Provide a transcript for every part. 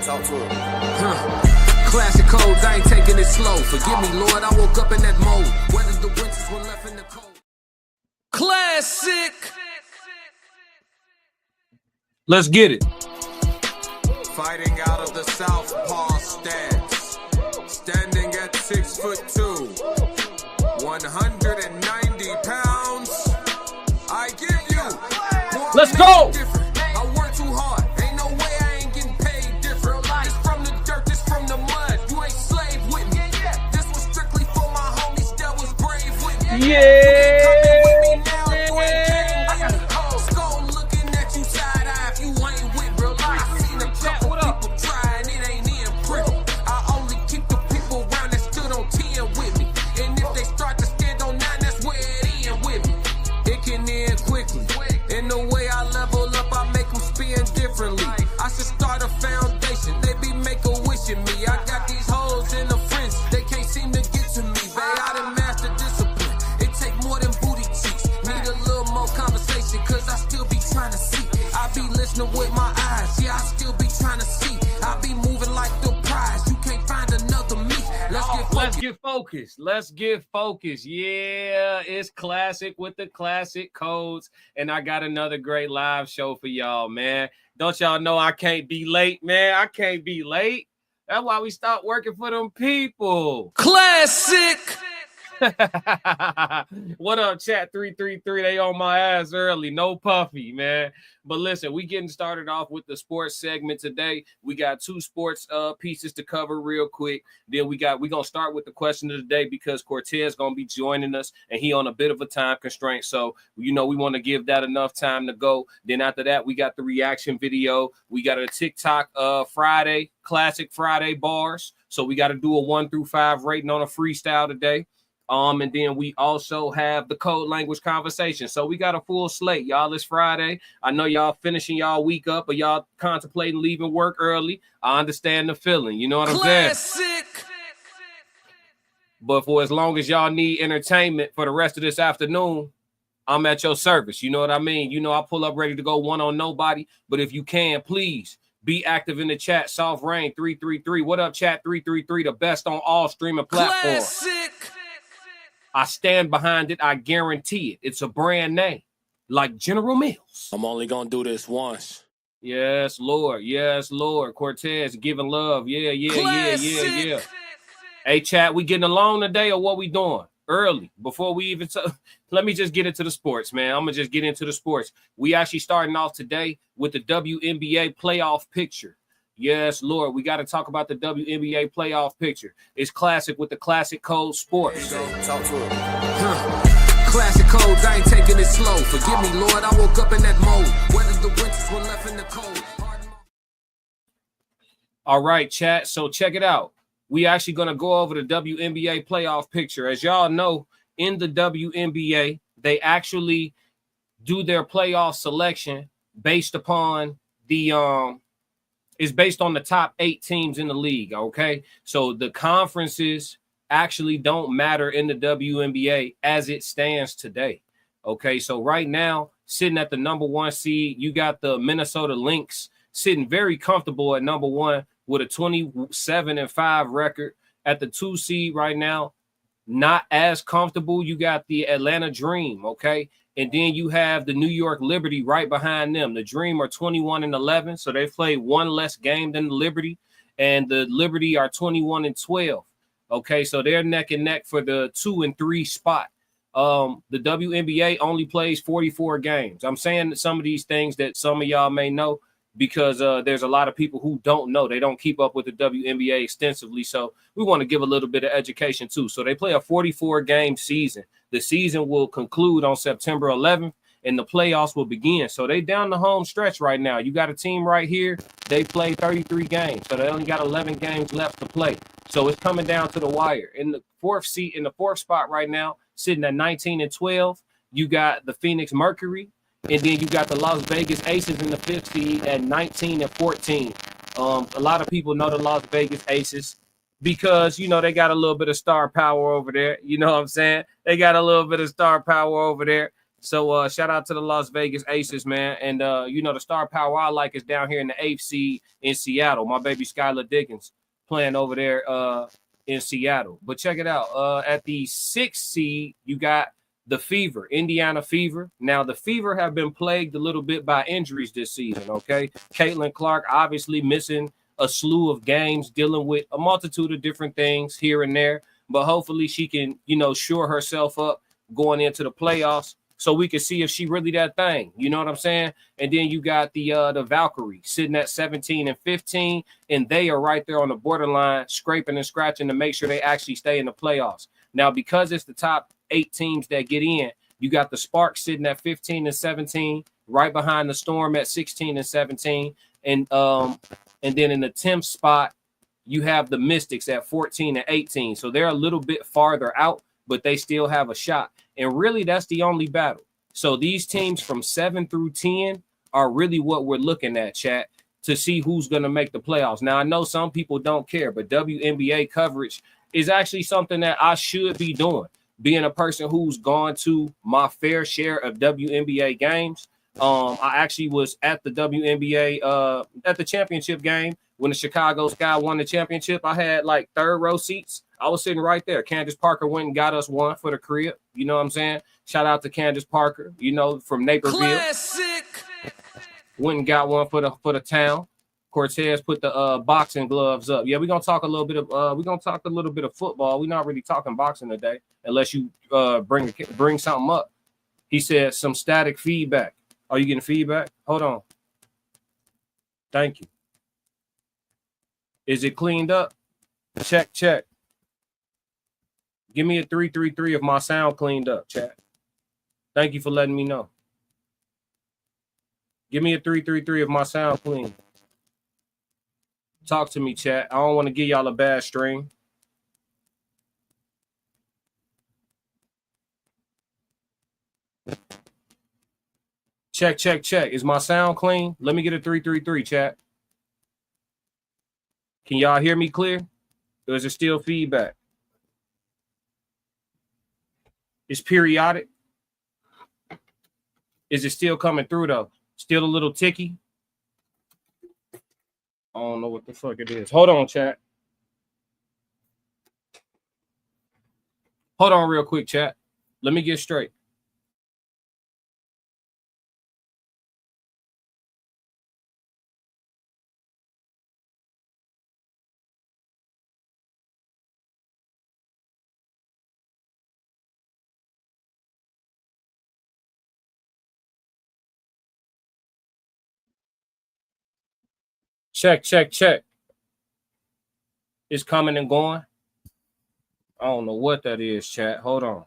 Talk to him. Classic codes, I ain't taking it slow. Forgive me, Lord, I woke up in that mode. Whether the winters were left in the cold. Classic. Let's get it. Fighting out of the southpaw stance. Standing at 6'2", 190 pounds. I give you. Let's go. I work too hard. Ain't no way I ain't getting paid different. This from the dirt, this from the mud. You ain't slave with me. This was strictly for my homies that was brave with me. Yeah. With me now, you ain't came with me. Skull looking at you side eye if you ain't with real life. I seen a couple people try and it ain't in pretty. I only keep the people around that stood on 10 with me. And if they start to stand on 9, that's where it end with me. It can end quickly. In the way I level up, I make them spin differently. I should start a foundation. They be make-a-wishing me. I got these hoes in the fence. They can't seem to get to me. Babe, I done mastered discipline. It take more than booty cheeks. Need a little more conversation, cause I still be trying to see. I be listening with my eyes. Yeah, I still be trying to see. I be moving like the prize. You can't find another me. Let's get focused. Let's get focused. Yeah, it's classic with the classic codes. And I got another great live show for y'all, man. Don't y'all know I can't be late, man? I can't be late. That's why we stopped working for them people. Classic. What up, chat 333? They on my ass early. No puffy, man. But listen, we getting started off with the sports segment today. We got two sports pieces to cover real quick. Then we gonna start with the question of the day because Cortez gonna be joining us and he on a bit of a time constraint. So we want to give that enough time to go. Then after that, we got the reaction video. We got a TikTok Friday, classic Friday bars. So we got to do a 1 through 5 rating on a freestyle today. And then we also have the code language conversation. So we got a full slate, y'all. It's Friday. I know y'all finishing y'all week up, but y'all contemplating leaving work early. I understand the feeling. You know what I'm saying? But for as long as y'all need entertainment for the rest of this afternoon, I'm at your service. You know what I mean? You know, I pull up ready to go one on nobody. But if you can, please be active in the chat. Soft Rain 333. What up, chat 333? The best on all streaming platforms. Classic. I stand behind it. I guarantee it. It's a brand name, like General Mills. I'm only gonna do this once. Yes, Lord. Yes, Lord. Cortez giving love. Yeah. Hey, chat, we getting along today or what we doing? Early, before we even... Let me just get into the sports, man. I'm going to just get into the sports. We actually starting off today with the WNBA playoff picture. Yes, Lord, we got to talk about the WNBA playoff picture. It's classic with the classic code sports. Talk to him. Classic codes, I ain't taking it slow. Forgive me, Lord, I woke up in that mode. Whether the winters were left in the cold. All right, chat. So check it out. We actually going to go over the WNBA playoff picture. As y'all know, in the WNBA, they actually do their playoff selection based upon the it's based on the top 8 teams in the league, okay? So the conferences actually don't matter in the WNBA as it stands today, okay? So right now, sitting at the number 1 seed, you got the Minnesota Lynx sitting very comfortable at number 1 with a 27-5 record. At the 2 seed right now, not as comfortable. You got the Atlanta Dream, okay? And then you have the New York Liberty right behind them. The Dream are 21-11, so they play one less game than the Liberty. And the Liberty are 21-12. Okay, so they're neck and neck for the 2 and 3 spot. The WNBA only plays 44 games. I'm saying some of these things that some of y'all may know because there's a lot of people who don't know. They don't keep up with the WNBA extensively. So we want to give a little bit of education too. So they play a 44-game season. The season will conclude on September 11th, and the playoffs will begin. So they down the home stretch right now. You got a team right here. They play 33 games, so they only got 11 games left to play. So it's coming down to the wire. In the fourth spot right now, sitting at 19-12, you got the Phoenix Mercury, and then you got the Las Vegas Aces in the 5th seed at 19-14. A lot of people know the Las Vegas Aces because, you know, they got a little bit of star power over there. You know what I'm saying? They got a little bit of star power over there. So shout out to the Las Vegas Aces, man. And you know, the star power I like is down here in the 8th seed in Seattle. My baby Skylar Dickens playing over there in Seattle. But check it out. At the 6th seed, you got the Fever, Indiana Fever. Now, the Fever have been plagued a little bit by injuries this season, okay? Caitlin Clark obviously missing a slew of games, dealing with a multitude of different things here and there. But hopefully she can, you know, shore herself up going into the playoffs so we can see if she really that thing. You know what I'm saying? And then you got the Valkyrie sitting at 17 and 15, and they are right there on the borderline, scraping and scratching to make sure they actually stay in the playoffs. Now, because it's the top 8 teams that get in, you got the Sparks sitting at 15 and 17, right behind the Storm at 16 and 17, and then in the 10th spot, you have the Mystics at 14 and 18. So they're a little bit farther out, but they still have a shot. And really, that's the only battle. So these teams from 7 through 10 are really what we're looking at, chat, to see who's going to make the playoffs. Now, I know some people don't care, but WNBA coverage is actually something that I should be doing. Being a person who's gone to my fair share of WNBA games. I actually was at the WNBA at the championship game when the Chicago Sky won the championship. I had like 3rd row seats. I was sitting right there. Candace Parker went and got us one for the crib. You know what I'm saying? Shout out to Candace Parker, you know, from Naperville. Classic. Went and got one for the town. Cortez put the boxing gloves up. Yeah, we're gonna talk a little bit of football. We're not really talking boxing today, unless you bring something up. He said some static feedback. Are you getting feedback? Hold on. Thank you. Is it cleaned up? Check. Give me a 333 if my sound cleaned up, chat. Thank you for letting me know. Give me a 333 if my sound clean. Talk to me, chat. I don't want to give y'all a bad stream. Check. Is my sound clean? Let me get a 333, chat. Can y'all hear me clear? Or is it still feedback? It's periodic. Is it still coming through, though? Still a little ticky? I don't know what the fuck it is. Hold on, chat. Hold on real quick, chat. Let me get straight. Check. It's coming and going. I don't know what that is, chat. Hold on.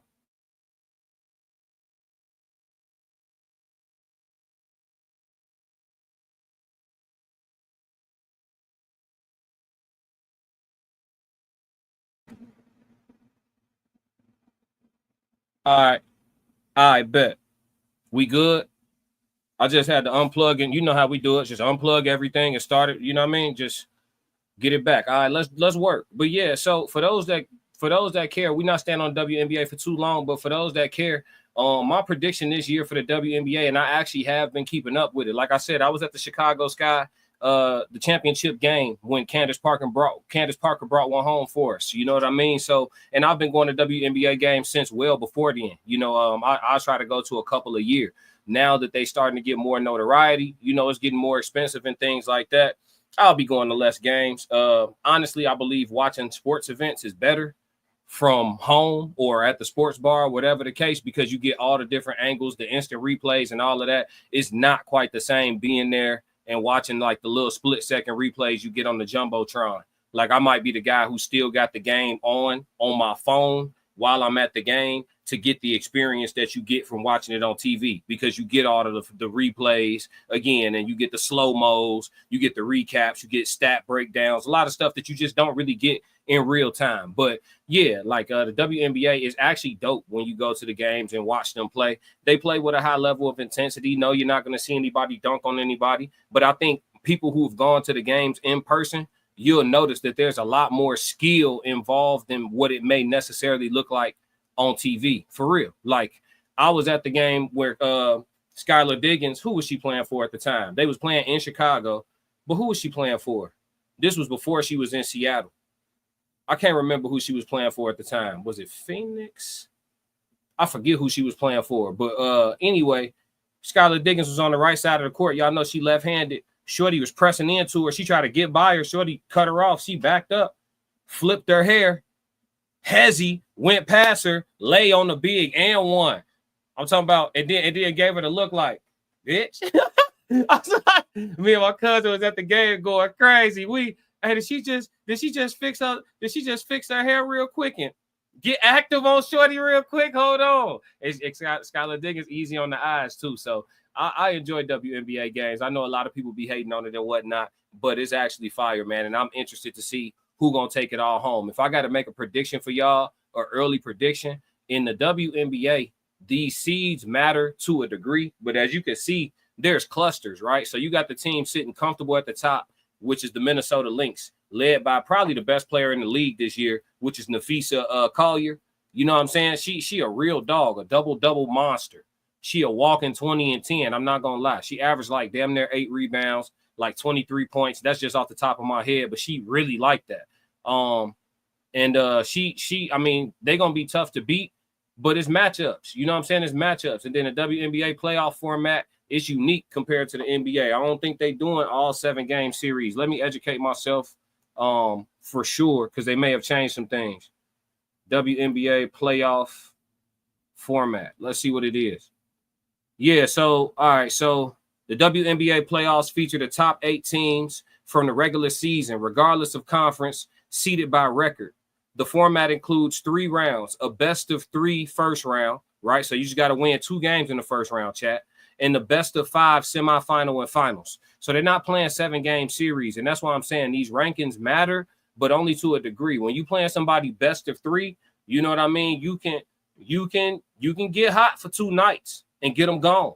All right, bet. We good? I just had to unplug, and you know how we do it. Just unplug everything and start it. You know what I mean? Just get it back. All right, let's work. But yeah, so for those that care, we're not staying on WNBA for too long, but for those that care, my prediction this year for the WNBA, and I actually have been keeping up with it. Like I said, I was at the Chicago Sky, the championship game when Candace Parker brought one home for us. You know what I mean? So, and I've been going to WNBA games since well before then. You know, I try to go to a couple a year. Now that they starting to get more notoriety, you know, it's getting more expensive and things like that. I'll be going to less games. Honestly, I believe watching sports events is better from home or at the sports bar, whatever the case, because you get all the different angles, the instant replays and all of that. It's not quite the same being there and watching like the little split second replays you get on the Jumbotron. Like I might be the guy who still got the game on my phone while I'm at the game to get the experience that you get from watching it on TV, because you get all of the replays again, and you get the slow-mos, you get the recaps, you get stat breakdowns, a lot of stuff that you just don't really get in real time. But yeah, like the WNBA is actually dope when you go to the games and watch them play. They play with a high level of intensity. No, you're not going to see anybody dunk on anybody, but I think people who've gone to the games in person, you'll notice that there's a lot more skill involved than what it may necessarily look like on TV, for real. Like I was at the game where Skylar Diggins, who was she playing for at the time? They was playing in Chicago, but who was she playing for? This was before she was in Seattle. I can't remember who she was playing for at the time. Was it Phoenix? I forget who she was playing for. But anyway, Skylar Diggins was on the right side of the court. Y'all know she left-handed. Shorty was pressing into her. She tried to get by her. Shorty cut her off. She backed up, flipped her hair. Hezzy went past her, lay on the big and won. I'm talking about, and then gave her the look like, bitch. I was like, me and my cousin was at the game going crazy. Hey, did she just fix her hair real quick and get active on Shorty real quick? Hold on. It's Skylar Diggins easy on the eyes too. So I enjoy WNBA games. I know a lot of people be hating on it and whatnot, but it's actually fire, man. And I'm interested to see who gonna take it all home. If I got to make a prediction for y'all, or early prediction in the WNBA, these seeds matter to a degree, but as you can see, there's clusters, right? So you got the team sitting comfortable at the top, which is the Minnesota Lynx, led by probably the best player in the league this year, which is Nafisa Collier. You know what I'm saying? She a real dog, a double monster. She a walking 20 and 10. I'm not gonna lie. She averaged like damn near 8 rebounds, like 23 points. That's just off the top of my head, but she really like that. She I mean, they're gonna be tough to beat, but it's matchups. You know what I'm saying? It's matchups. And then the WNBA playoff format is unique compared to the NBA. I don't think they're doing all 7-game series. Let me educate myself for sure, because they may have changed some things. WNBA playoff format. Let's see what it is. Yeah, so all right, so the WNBA playoffs feature the top 8 teams from the regular season, regardless of conference, seeded by record. The format includes 3 rounds, a best of 3 first round, right? So you just got to win 2 games in the first round, chat, and the best of 5 semifinal and finals. So they're not playing 7-game series, and that's why I'm saying these rankings matter, but only to a degree. When you playing somebody best of 3, you know what I mean? You can get hot for 2 nights and get them gone.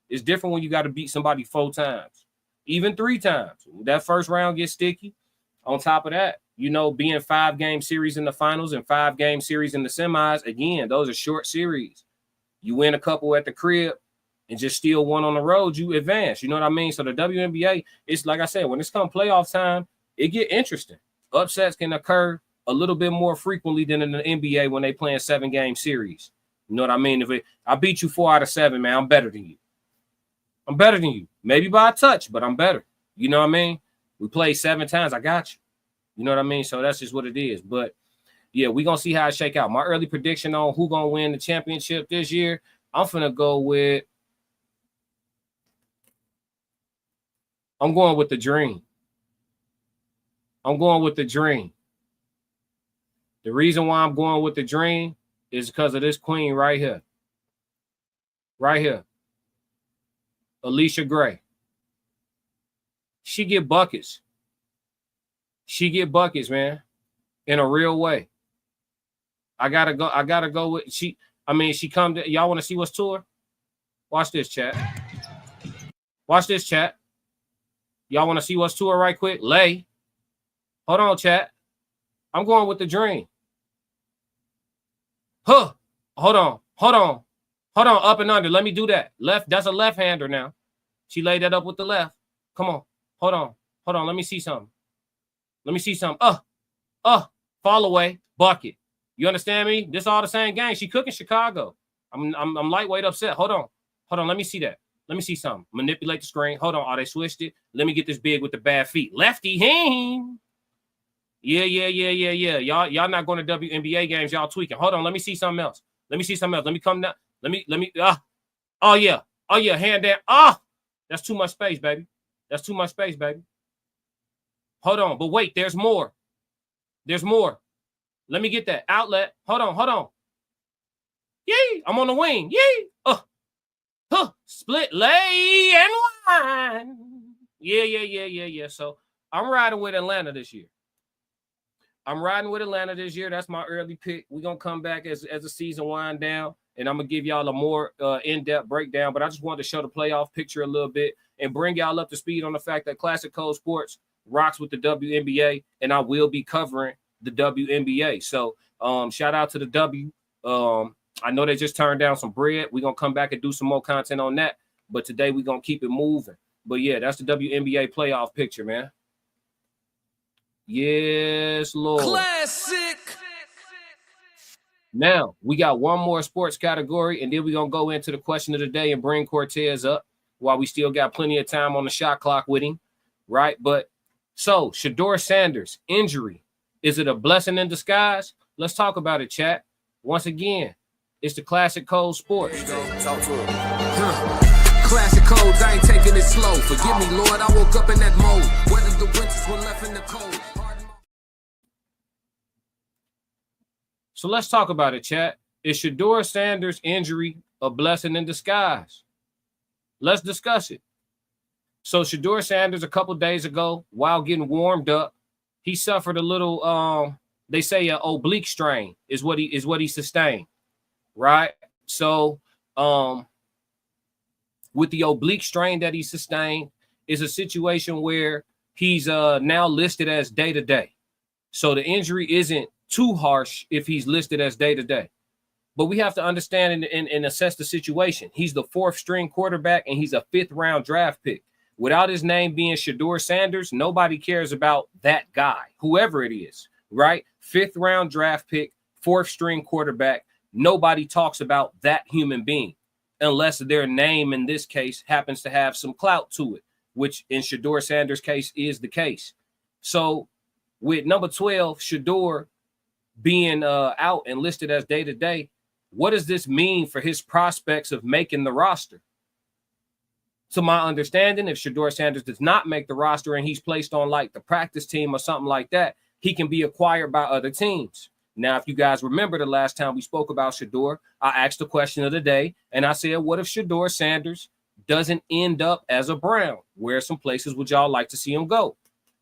It's different when you got to beat somebody 4 times, even 3 times. That first round gets sticky. On top of that, you know, being 5-game series in the finals and 5-game series in the semis, again, those are short series. You win a couple at the crib and just steal 1 on the road, you advance. You know what I mean? So the WNBA, it's like I said, when it's come playoff time, it get interesting. Upsets can occur a little bit more frequently than in the NBA when they playing 7-game series. You know what I mean? If I beat you 4 out of 7, man, I'm better than you. I'm better than you. Maybe by a touch, but I'm better. You know what I mean? We played 7 times. I got you. You know what I mean? So that's just what it is. But, yeah, we're going to see how it shake out. My early prediction on who going to win the championship this year, I'm going to go with – I'm going with the Dream. I'm going with the Dream. The reason why I'm going with the Dream is because of this queen right here. Right here. Alicia Gray. She get buckets. She get buckets, man, in a real way. I gotta go with she. I mean, she come to y'all want to see what's to her? Watch this, chat. Watch this, chat. Y'all want to see what's to her right quick? Lay. Hold on, chat. I'm going with the Dream. Huh. Hold on. Up and under. Let me do that. Left. That's a left-hander now. She laid that up with the left. Come on. Hold on. Let me see something. Fall away. Bucket. You understand me? This all the same game. She cooking Chicago. I'm lightweight upset. Hold on. Let me see that. Let me see something. Manipulate the screen. Hold on. Oh, they switched it. Let me get this big with the bad feet. Lefty hand. Yeah. Y'all not going to WNBA games. Y'all tweaking. Hold on. Let me see something else. Let me come down. Let me. Oh yeah. Hand down. That's too much space, baby. Hold on. But wait, there's more. Let me get that outlet. Hold on. Yay. I'm on the wing. Yay. Split lay and line. Yeah. So I'm riding with Atlanta this year. That's my early pick. We're going to come back as the season wind down, and I'm going to give y'all a more in-depth breakdown. But I just wanted to show the playoff picture a little bit and bring y'all up to speed on the fact that Classic Code Sports rocks with the WNBA, and I will be covering the WNBA. So shout out to the W. I know they just turned down some bread. We're going to come back and do some more content on that. But today we're going to keep it moving. But yeah, that's the WNBA playoff picture, man. Yes, Lord. Classic. Now, we got one more sports category, and then we're going to go into the question of the day and bring Cortez up while we still got plenty of time on the shot clock with him, right? But so, Shedeur Sanders, injury, is it a blessing in disguise? Let's talk about it, chat. Once again, it's the Classic Code Sports. Talk to him. Classic codes, I ain't taking it slow. Forgive me, Lord, I woke up in that mode. Whether the winters were left in the cold. So let's talk about it, chat. Is Shedeur Sanders' injury a blessing in disguise? Let's discuss it. So Shedeur Sanders, a couple days ago, while getting warmed up, he suffered a little, they say an oblique strain is what he sustained, right? So with the oblique strain that he sustained is a situation where he's now listed as day-to-day. So the injury isn't too harsh if he's listed as day-to-day. But we have to understand and assess the situation. He's the 4th string quarterback, and he's a 5th round draft pick. Without his name being Shedeur Sanders, nobody cares about that guy, whoever it is, right? 5th round draft pick, 4th string quarterback. Nobody talks about that human being unless their name in this case happens to have some clout to it, which in Shedeur Sanders' case is the case. So with number 12, Shedeur being out and listed as day-to-day, what does this mean for his prospects of making the roster? To my understanding, if Shedeur Sanders does not make the roster and he's placed on like the practice team or something like that, he can be acquired by other teams. Now, if you guys remember the last time we spoke about Shedeur, I asked the question of the day, and I said, what if Shedeur Sanders doesn't end up as a Brown? Where some places would y'all like to see him go?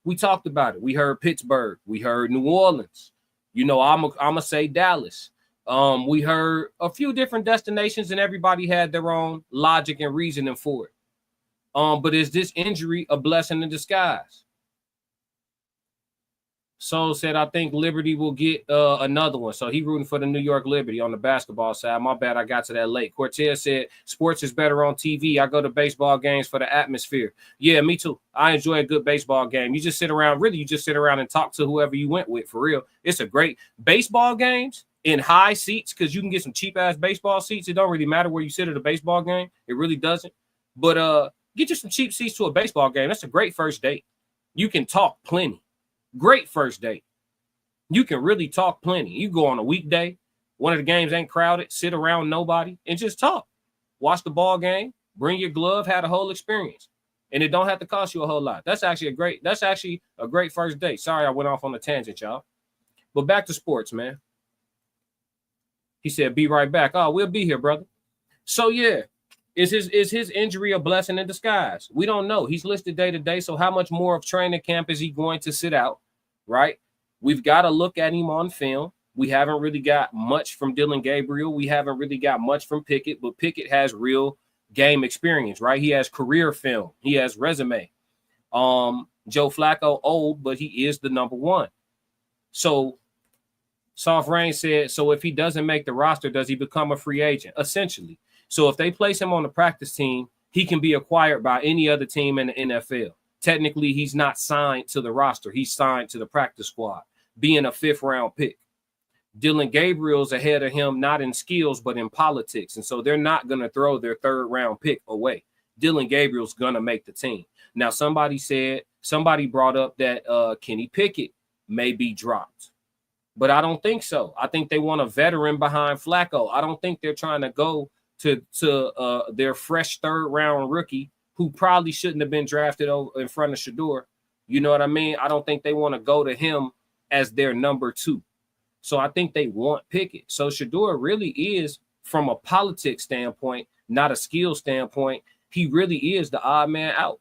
We talked about it. We heard Pittsburgh. We heard New Orleans. You know, I'm going to say Dallas. We heard a few different destinations, and everybody had their own logic and reasoning for it. But is this injury a blessing in disguise? Soul said, I think Liberty will get another one. So he rooting for the New York Liberty on the basketball side. My bad, I got to that late. Cortez said, sports is better on TV. I go to baseball games for the atmosphere. Yeah, me too. I enjoy a good baseball game. You just sit around and talk to whoever you went with, for real. It's a great baseball games in high seats because you can get some cheap-ass baseball seats. It don't really matter where you sit at a baseball game. It really doesn't. But get you some cheap seats to a baseball game. That's a great first date. You can talk plenty. Great first date. You can really talk plenty. You go on a weekday, one of the games ain't crowded, sit around nobody, and just talk. Watch the ball game, bring your glove, have the whole experience. And it don't have to cost you a whole lot. That's actually a great first date. Sorry, I went off on a tangent, y'all. But back to sports, man. He said, be right back. Oh, we'll be here, brother. So yeah. Is his injury a blessing in disguise? We don't know. He's listed day-to-day, so how much more of training camp is he going to sit out, right? We've got to look at him on film. We haven't really got much from Dillon Gabriel. We haven't really got much from Pickett, but Pickett has real game experience, right? He has career film. He has resume. Joe Flacco, old, but he is the number one. So Soft Rain said, so if he doesn't make the roster, does he become a free agent? Essentially. So if they place him on the practice team, he can be acquired by any other team in the NFL. Technically, he's not signed to the roster. He's signed to the practice squad, being a 5th round pick. Dillon Gabriel's ahead of him, not in skills, but in politics. And so they're not going to throw their 3rd round pick away. Dillon Gabriel's going to make the team. Now, somebody brought up that Kenny Pickett may be dropped. But I don't think so. I think they want a veteran behind Flacco. I don't think they're trying to go to their fresh 3rd round rookie who probably shouldn't have been drafted in front of Shedeur. You know what I mean? I don't think they want to go to him as their number 2. So I think they want Pickett. So Shedeur really is, from a politics standpoint, not a skill standpoint, he really is the odd man out.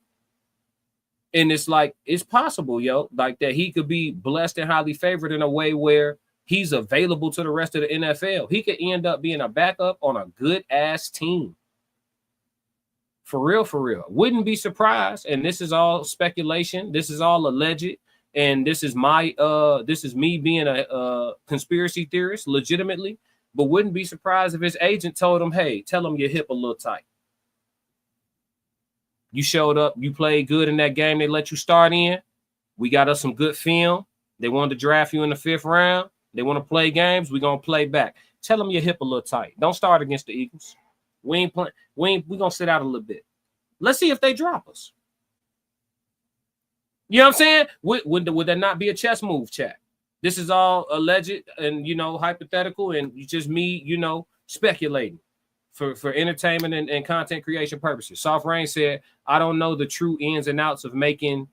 And it's like, it's possible, like that he could be blessed and highly favored in a way where he's available to the rest of the NFL. He could end up being a backup on a good-ass team. For real, for real. Wouldn't be surprised, and this is all speculation. This is all alleged, and this is me being a conspiracy theorist, legitimately. but wouldn't be surprised if his agent told him, hey, tell him your hip a little tight. You showed up, you played good in that game they let you start in. We got us some good film. They wanted to draft you in the 5th round. They want to play games. We're going to play back. Tell them your hip a little tight. Don't start against the Eagles. We're going to sit out a little bit. Let's see if they drop us. You know what I'm saying? Would that not be a chess move, chat? This is all alleged and, hypothetical and just me, speculating for entertainment and content creation purposes. Soft Rain said, I don't know the true ins and outs of making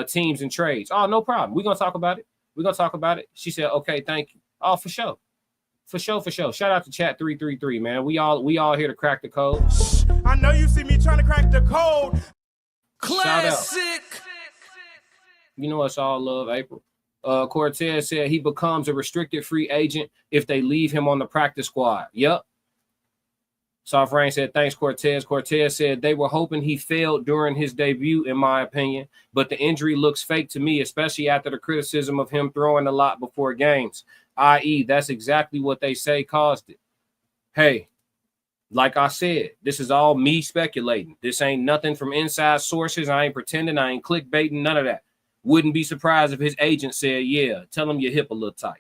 teams and trades. Oh, no problem. We're going to talk about it. She said, okay, thank you. Oh, for sure. For sure. Shout out to Chat 333, man. We all here to crack the code. I know you see me trying to crack the code. Classic. It's all love, April. Cortez said he becomes a restricted free agent if they leave him on the practice squad. Yep. Soft Rain said, thanks, Cortez. Cortez said they were hoping he failed during his debut, in my opinion, but the injury looks fake to me, especially after the criticism of him throwing a lot before games, i.e., that's exactly what they say caused it. Hey, like I said, this is all me speculating. This ain't nothing from inside sources. I ain't pretending. I ain't clickbaiting, none of that. Wouldn't be surprised if his agent said, yeah, tell him your hip a little tight.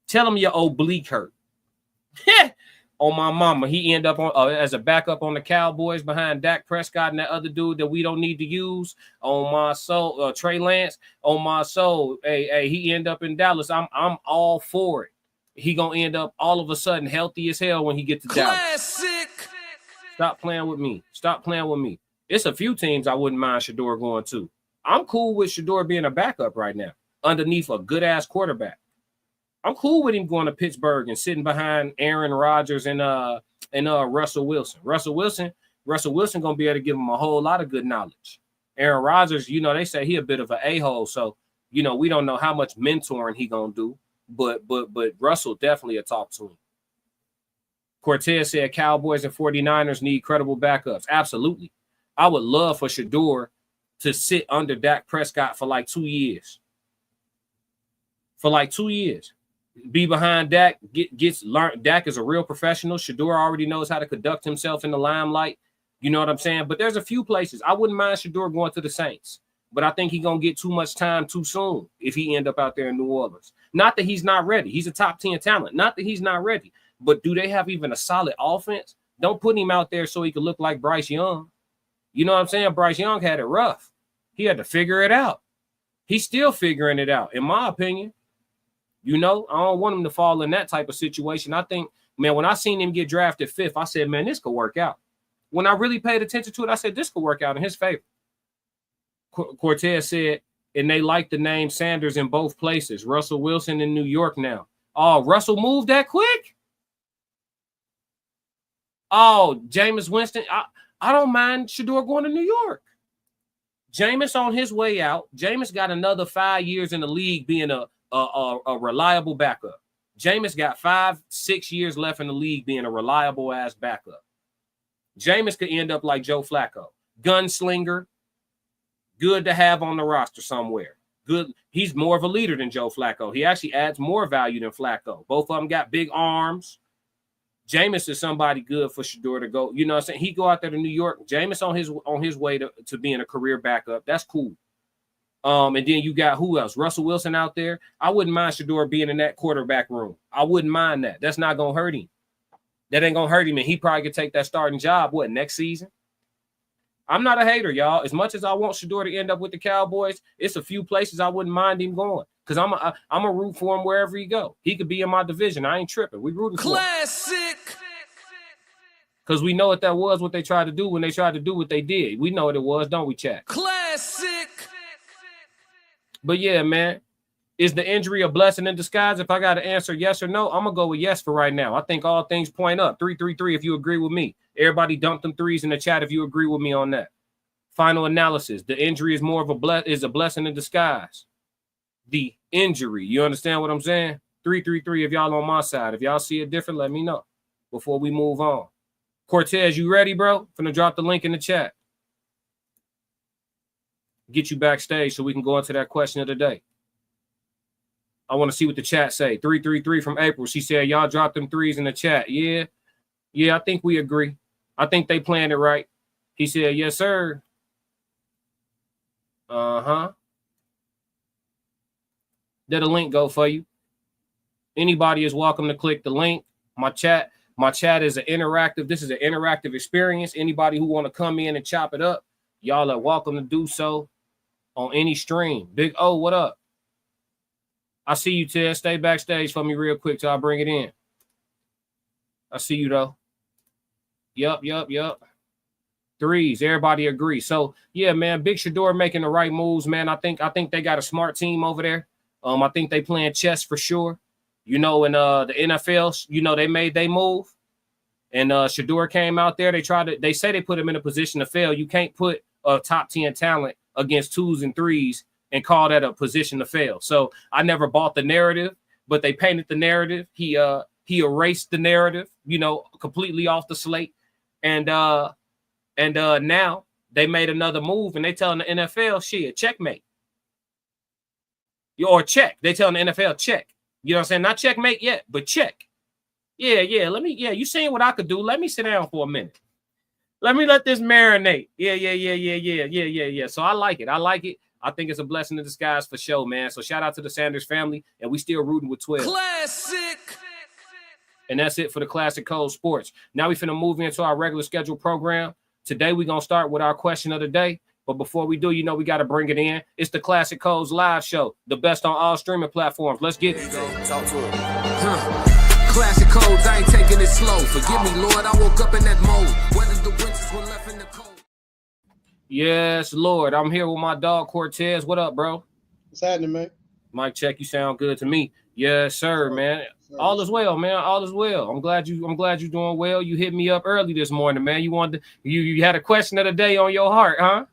Tell him your oblique hurt. On my mama, he ended up on as a backup on the Cowboys behind Dak Prescott and that other dude that we don't need to use. On my soul, Trey Lance. On my soul, hey, he end up in Dallas. I'm all for it. He gonna end up all of a sudden healthy as hell when he gets to Dallas. Stop playing with me. It's a few teams I wouldn't mind Shedeur going to. I'm cool with Shedeur being a backup right now underneath a good ass quarterback. I'm cool with him going to Pittsburgh and sitting behind Aaron Rodgers and Russell Wilson. Russell Wilson gonna be able to give him a whole lot of good knowledge. Aaron Rodgers, they say he a bit of an a-hole, so we don't know how much mentoring he gonna do, but Russell definitely a talk to him. Cortez said Cowboys and 49ers need credible backups. Absolutely. I would love for Shedeur to sit under Dak Prescott for like 2 years. Be behind Dak, learn. Dak is a real professional. Shedeur already knows how to conduct himself in the limelight. You know what I'm saying? But there's a few places. I wouldn't mind Shedeur going to the Saints, but I think he's going to get too much time too soon if he end up out there in New Orleans. Not that he's not ready. He's a top 10 talent. Not that he's not ready. But do they have even a solid offense? Don't put him out there so he could look like Bryce Young. You know what I'm saying? Bryce Young had it rough. He had to figure it out. He's still figuring it out, in my opinion. I don't want him to fall in that type of situation. I think, man, when I seen him get drafted 5th, I said, man, this could work out. When I really paid attention to it, I said, this could work out in his favor. Cortez said, and they like the name Sanders in both places. Russell Wilson in New York now. Oh, Russell moved that quick? Oh, Jameis Winston. I don't mind Shedeur going to New York. Jameis on his way out. Jameis got another 5 years in the league being a reliable backup. Jameis got 5-6 years left in the league being a reliable ass backup. Jameis could end up like Joe Flacco. Gunslinger. Good to have on the roster somewhere. Good. He's more of a leader than Joe Flacco. He actually adds more value than Flacco. Both of them got big arms. Jameis is somebody good for Shedeur to go. You know what I'm saying? He go out there to New York. Jameis on his way to being a career backup. That's cool. And then you got who else? Russell Wilson out there. I wouldn't mind Shedeur being in that quarterback room. I wouldn't mind that. That's not going to hurt him. That ain't going to hurt him. And he probably could take that starting job, next season? I'm not a hater, y'all. As much as I want Shedeur to end up with the Cowboys, it's a few places I wouldn't mind him going. Because I'm a root for him wherever he go. He could be in my division. I ain't tripping. We rooting for him. Classic. Because we know what that was, what they tried to do when they tried to do what they did. We know what it was, don't we, chat? Classic. But yeah, man, is the injury a blessing in disguise? If I got to answer yes or no, I'm going to go with yes for right now. I think all things point up. 333 if you agree with me. Everybody dump them threes in the chat if you agree with me on that. Final analysis. The injury is more of a blessing in disguise. The injury. You understand what I'm saying? 333 if y'all on my side. If y'all see it different, let me know before we move on. Cortez, you ready, bro? Finna drop the link in the chat. Get you backstage so we can go into that question of the day. I want to see what the chat say. 333 from April. She said, y'all dropped them threes in the chat. Yeah. Yeah, I think we agree. I think they planned it right. He said, yes, sir. Uh-huh. Did a link go for you? Anybody is welcome to click the link. My chat is an interactive. This is an interactive experience. Anybody who want to come in and chop it up, y'all are welcome to do so on any stream. Big O, what up? I see you, Ted. Stay backstage for me real quick till I bring it in. I see you, though. Yup. Threes. Everybody agrees. So, yeah, man, Big Shedeur making the right moves, man. I think they got a smart team over there. I think they playing chess for sure. You know, in the NFL, you know, they made their move. And Shedeur came out there. They say they put him in a position to fail. You can't put a top 10 talent against twos and threes and call that a position to fail. So I never bought the narrative, but they painted the narrative. He erased the narrative, you know, completely off the slate. And now they made another move and they telling the NFL, shit, checkmate. Or check. They telling the NFL, check. You know what I'm saying? Not checkmate yet, but check. Yeah. You saying what I could do. Let me sit down for a minute. Let me let this marinate. Yeah. So I like it. I think it's a blessing in disguise for sure, man. So shout out to the Sanders family, and we still rooting with 12. Classic. And that's it for the Classic Code Sports. Now we finna move into our regular scheduled program. Today we're gonna start with our question of the day. But before we do, you know we got to bring it in. It's the Classic Codes live show, the best on all streaming platforms. Let's get it. Talk to it. Classic Codes, I ain't taking it slow. Forgive me, Lord, I woke up in that mode. Whether the winters were left in the cold. Yes, Lord. I'm here with my dog Cortez. What up, bro? What's happening, man? Mic check. You sound good to me. Yes, sir, man. All is well, man. All is well. I'm glad you're doing well. You hit me up early this morning, man. You had a question of the day on your heart, huh?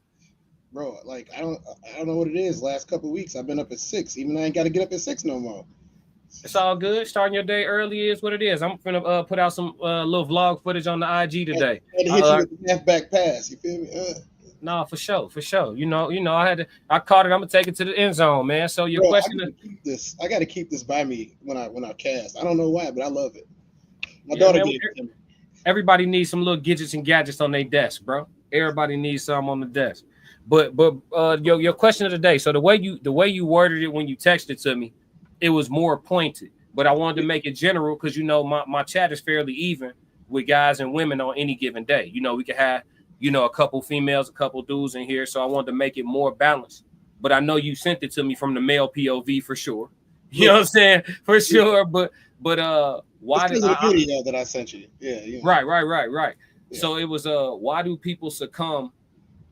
Bro, like I don't know what it is. Last couple of weeks, I've been up at 6. Even though I ain't got to get up at 6 no more. It's all good. Starting your day early is what it is. I'm gonna put out some little vlog footage on the IG today. I had to hit you with the halfback pass. You feel me? No, for sure. You know, I caught it. I'm gonna take it to the end zone, man. So your question is, I got to keep this by me when I cast. I don't know why, but I love it. My daughter gave it to me. Everybody needs some little gadgets and gadgets on their desk, bro. Everybody needs some on the desk. But your question of the day. So the way you worded it when you texted to me, it was more pointed. But I wanted to make it general because you know my chat is fairly even with guys and women on any given day. You know, we could have, you know, a couple females, a couple dudes in here. So I wanted to make it more balanced. But I know you sent it to me from the male POV for sure. You know what I'm saying? For sure. But why did the video that I sent you? Yeah. Right. Yeah. So it was why do people succumb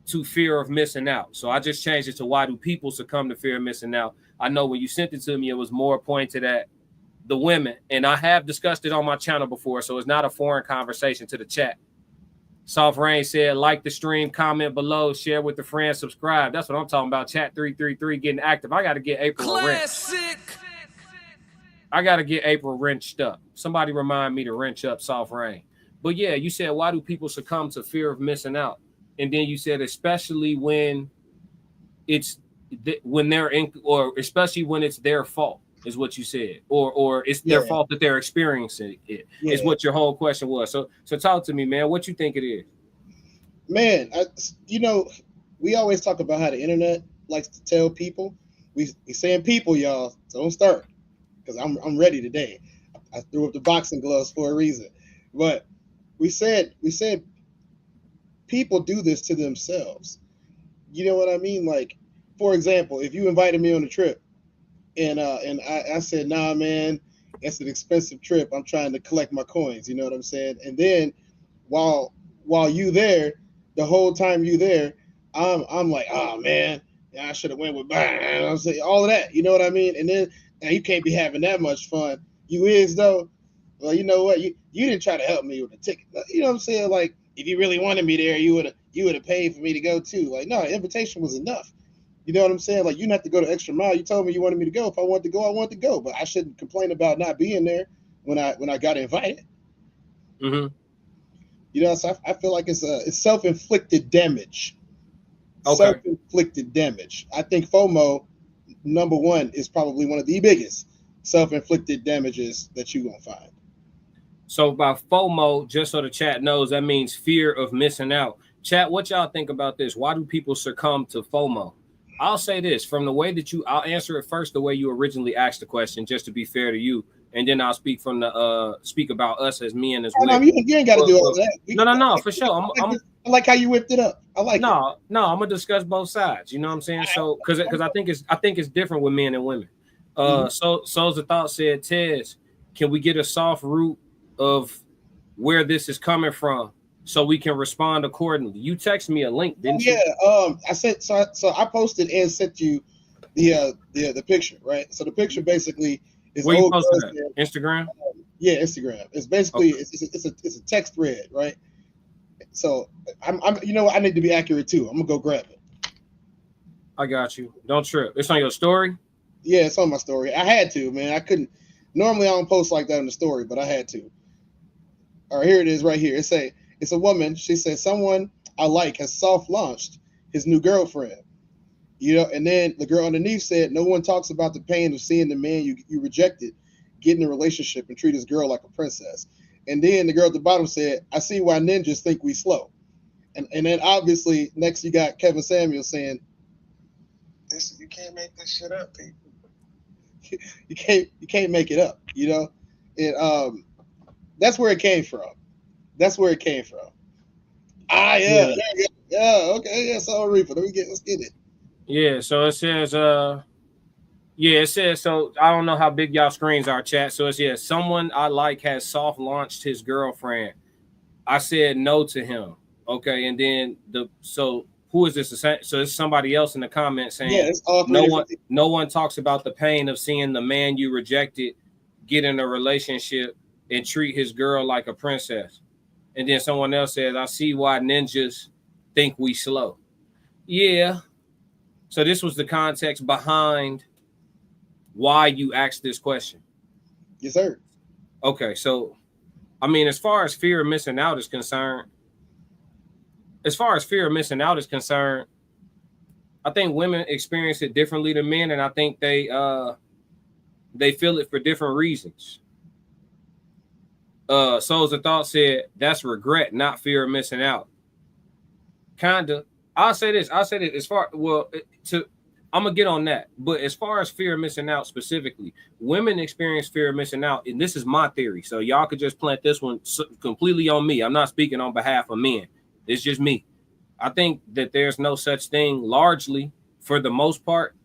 to fear of missing out? So I just changed it to why do people succumb to fear of missing out? I know when you sent it to me, it was more pointed at the women, and I have discussed it on my channel before, so it's not a foreign conversation to the chat. Soft Rain said, like the stream, comment below, share with the friends, subscribe. That's what I'm talking about. Chat 333 getting active. I got to get April wrenched. I got to get April wrenched up. Somebody remind me to wrench up Soft Rain. But yeah, you said, why do people succumb to fear of missing out? And then you said, especially when they're in, or especially when it's their fault, is what you said, or it's their fault that they're experiencing it. Is what your whole question was. So talk to me, man. What you think it is? Man, we always talk about how the internet likes to tell people. We saying people, y'all. So don't start, because I'm ready today. I threw up the boxing gloves for a reason, but we said people do this to themselves. You know what I mean? Like, for example, if you invited me on a trip and I said, nah, man, it's an expensive trip. I'm trying to collect my coins. You know what I'm saying? And then while you there, the whole time you there, I'm like, oh man, I should have went with Brian. I'm saying all of that. You know what I mean? And then you can't be having that much fun. You is though. Well, you know what? You didn't try to help me with the ticket. You know what I'm saying? Like, if you really wanted me there, you would have paid for me to go too. Like, no, the invitation was enough. You know what I'm saying? Like, you didn't have to go the extra mile. You told me you wanted me to go. If I wanted to go, I wanted to go. But I shouldn't complain about not being there when I got invited. Mm-hmm. You know, so I feel like it's self-inflicted damage. Okay. Self-inflicted damage. I think FOMO, number one, is probably one of the biggest. self-inflicted damages that you're gonna find. So by FOMO, just so the chat knows, that means fear of missing out. Chat, what y'all think about this? Why do people succumb to FOMO? I'll say this from the way that I'll answer it first the way you originally asked the question, just to be fair to you, and then I'll speak from the speak about us as men as well. You ain't got to do all that. No, for sure. I like how you whipped it up. I like. No, I'm gonna discuss both sides. You know what I'm saying? So because I think it's different with men and women. So the thought said, Tez, can we get a soft root of where this is coming from so we can respond accordingly? You text me a link, didn't you? Yeah. I sent so I posted and sent you the picture, right? So the picture basically is where you posted that? Instagram? Yeah, Instagram. It's basically it's a text thread, right? So I'm you know what, I need to be accurate too. I'm gonna go grab it. I got you. Don't trip. It's on your story? Yeah, it's on my story. I had to, man. I couldn't. Normally I don't post like that in the story, but I had to. All right, here it is right here. It's a woman. She said, someone I like has soft launched his new girlfriend. You know, and then the girl underneath said, no one talks about the pain of seeing the man you rejected get in a relationship and treat his girl like a princess. And then the girl at the bottom said, I see why ninjas think we slow. And then obviously next you got Kevin Samuel saying, you can't make this shit up, people. You can't make it up, you know? And that's where it came from. That's where it came from. Yeah. Yeah, okay, yeah, so Reaper. Let's get it. Yeah, so it says so I don't know how big y'all screens are, chat. So it's someone I like has soft launched his girlfriend. I said no to him. Okay, and then who is this? So it's somebody else in the comments saying no one talks about the pain of seeing the man you rejected get in a relationship and treat his girl like a princess. And then someone else says, I see why ninjas think we slow. Yeah. So this was the context behind why you asked this question. Yes, sir. Okay, so I mean, as far as fear of missing out is concerned, I think women experience it differently than men, and I think they feel it for different reasons. Souls of Thought said that's regret, not fear of missing out. Kinda. I'll say this. I'm gonna get on that. But as far as fear of missing out specifically, women experience fear of missing out, and this is my theory. So y'all could just plant this one completely on me. I'm not speaking on behalf of men. It's just me. I think that there's no such thing, largely, for the most part,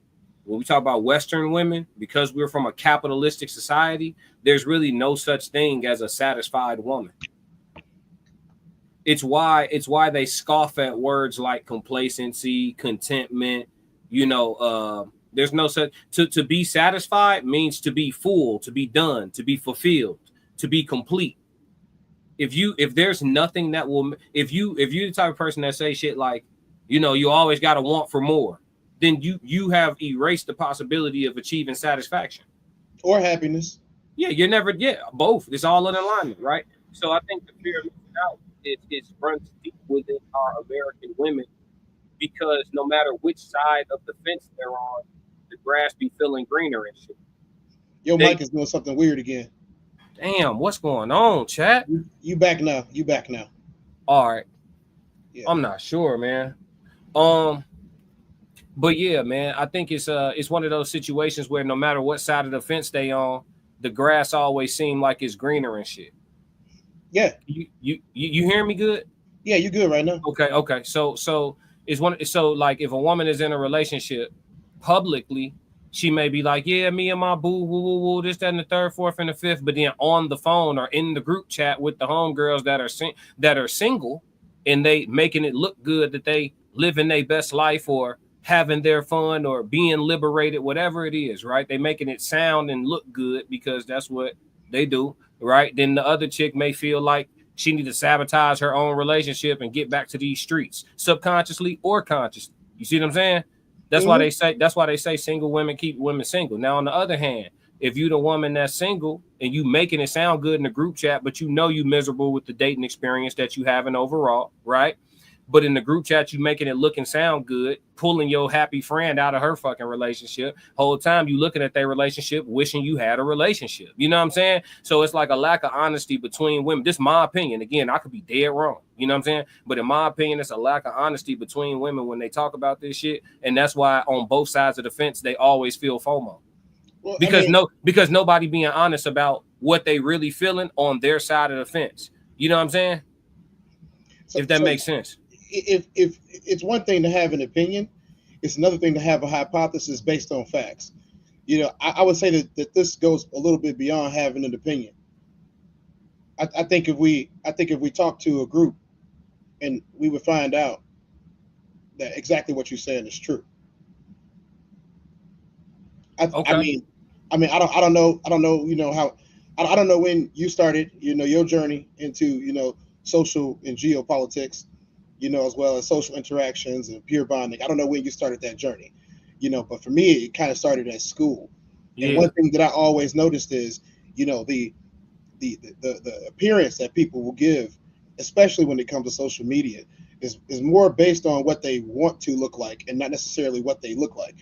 when we talk about Western women, because we're from a capitalistic society, there's really no such thing as a satisfied woman. It's why they scoff at words like complacency, contentment. You know, there's no such to be satisfied means to be full, to be done, to be fulfilled, to be complete. If there's nothing that will, if you're the type of person that say shit like, you know, you always got to want for more, then you have erased the possibility of achieving satisfaction or happiness. Yeah, you're never. Yeah, both. It's all in alignment, right? So I think the fear of missing out it runs deep within our American women, because no matter which side of the fence they're on, the grass be feeling greener and shit. Your mic is doing something weird again. Damn, what's going on, chat? You back now. All right. Yeah. I'm not sure, man. But yeah, man, I think it's one of those situations where no matter what side of the fence they on, the grass always seem like it's greener and shit. Yeah. You hearing me good? Yeah, you good right now. Okay. So like if a woman is in a relationship publicly, she may be like, yeah, me and my boo, woo, this, that, and the third, fourth, and the fifth. But then on the phone or in the group chat with the homegirls that are single, and they making it look good that they living their best life or having their fun or being liberated, whatever it is, right? They making it sound and look good because that's what they do, right? Then the other chick may feel like she need to sabotage her own relationship and get back to these streets, subconsciously or consciously. You see what I'm saying? That's why they say single women keep women single. Now, on the other hand, if you the woman that's single and you making it sound good in the group chat, but you know you miserable with the dating experience that you having overall, right? But in the group chat, you making it look and sound good, pulling your happy friend out of her fucking relationship. Whole time you looking at their relationship, wishing you had a relationship. You know what I'm saying? So it's like a lack of honesty between women. This is my opinion. Again, I could be dead wrong. You know what I'm saying? But in my opinion, it's a lack of honesty between women when they talk about this shit. And that's why on both sides of the fence, they always feel FOMO. Well, because nobody being honest about what they really feeling on their side of the fence. You know what I'm saying? If that makes sense. If it's one thing to have an opinion, it's another thing to have a hypothesis based on facts. You know, I would say that this goes a little bit beyond having an opinion. I think if we talk to a group, and we would find out that exactly what you're saying is true. I mean, I don't know, you know, how I don't know when you started, you know, your journey into, you know, social and geopolitics, you know, as well as social interactions and peer bonding. I don't know when you started that journey, you know, but for me, it kind of started at school. Yeah. And one thing that I always noticed is, you know, the appearance that people will give, especially when it comes to social media, is more based on what they want to look like and not necessarily what they look like.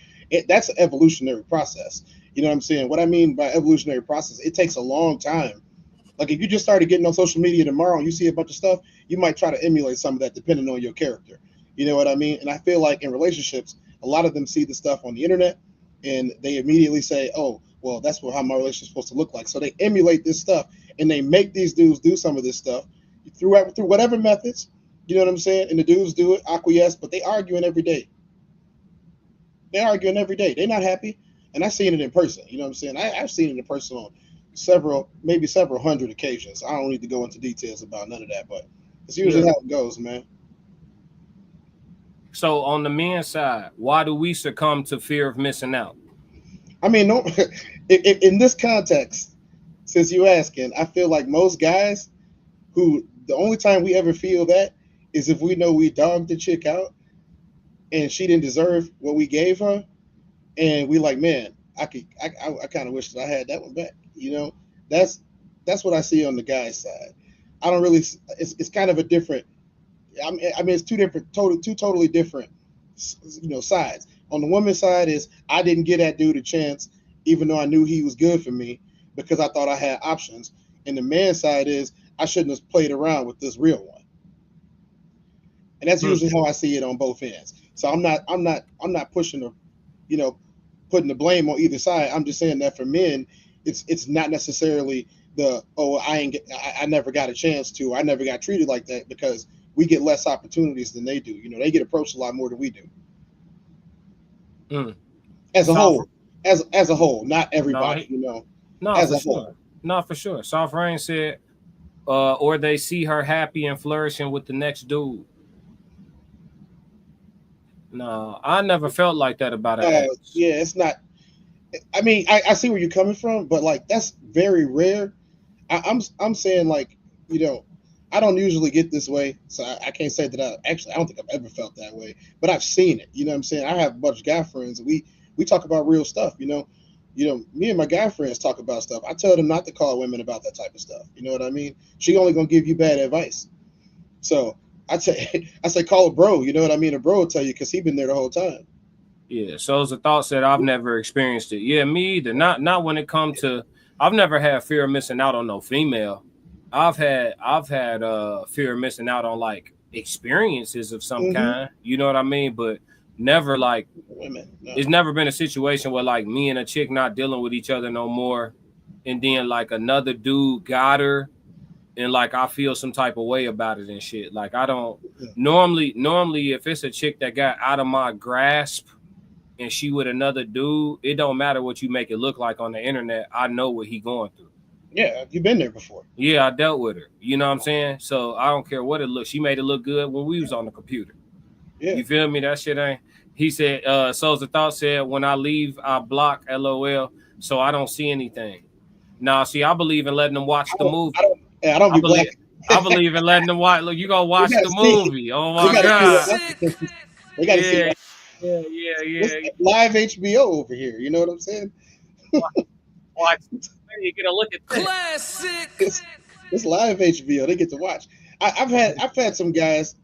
That's an evolutionary process. You know what I'm saying? What I mean by evolutionary process, it takes a long time. Like if you just started getting on social media tomorrow and you see a bunch of stuff, you might try to emulate some of that depending on your character. You know what I mean? And I feel like in relationships, a lot of them see the stuff on the internet and they immediately say, oh, well, that's how my relationship is supposed to look like. So they emulate this stuff and they make these dudes do some of this stuff through whatever methods. You know what I'm saying? And the dudes do it, acquiesce, but they arguing every day. They're arguing every day. They're not happy. And I've seen it in person. You know what I'm saying? I've seen it in person on maybe several hundred occasions. I don't need to go into details about none of that, but it's usually how it goes, man. So on the men's side, why do we succumb to fear of missing out? I mean, no, in this context, since you're asking, I feel like most guys who the only time we ever feel that is if we know we dogged the chick out and she didn't deserve what we gave her. And we like, man, I kind of wish that I had that one back. You know, that's what I see on the guy's side. I don't really, it's kind of a different, I mean, it's two totally different, you know, sides. On the woman's side is I didn't give that dude a chance, even though I knew he was good for me because I thought I had options. And the man's side is I shouldn't have played around with this real one. And that's usually how I see it on both ends. So I'm not pushing the, you know, putting the blame on either side. I'm just saying that for men, it's not necessarily the, oh, I never got a chance to, I never got treated like that, because we get less opportunities than they do. You know, they get approached a lot more than we do. As a whole, not everybody, you know. No, as a whole. No, for sure. Soft Rain said, or they see her happy and flourishing with the next dude. No, I never felt like that about it. Yeah, it's not. I mean, I see where you're coming from, but like that's very rare. I'm saying, like, you know, I don't usually get this way, so I can't say that I don't think I've ever felt that way, but I've seen it. You know what I'm saying? I have a bunch of guy friends, and we talk about real stuff. You know, me and my guy friends talk about stuff. I tell them not to call women about that type of stuff. You know what I mean? She only gonna give you bad advice. So I say call a bro. You know what I mean? A bro will tell you because he's been there the whole time. Yeah. So it's a thought that I've never experienced it. Yeah, me either. Not when it comes to. I've never had fear of missing out on no female. I've had fear of missing out on like experiences of some kind. You know what I mean? But never like women. No. It's never been a situation where like me and a chick not dealing with each other no more, and then like another dude got her, and like I feel some type of way about it and shit. Like I don't normally if it's a chick that got out of my grasp and she with another dude, it don't matter what you make it look like on the internet. I know what he going through. Yeah, you've been there before. Yeah, I dealt with her. You know what I'm saying? So I don't care what it looks. She made it look good when we was on the computer. Yeah. You feel me? That shit ain't. He said, Soul's the Thought said, when I leave, I block LOL so I don't see anything. Nah, see, I believe in letting them watch the movie. I believe in letting them watch. Look, you gonna watch the movie. Oh my God. We gotta see that. Yeah. Live HBO over here. You know what I'm saying? Watch. You get a look at this. Classic. It's live HBO. They get to watch. I've had some guys.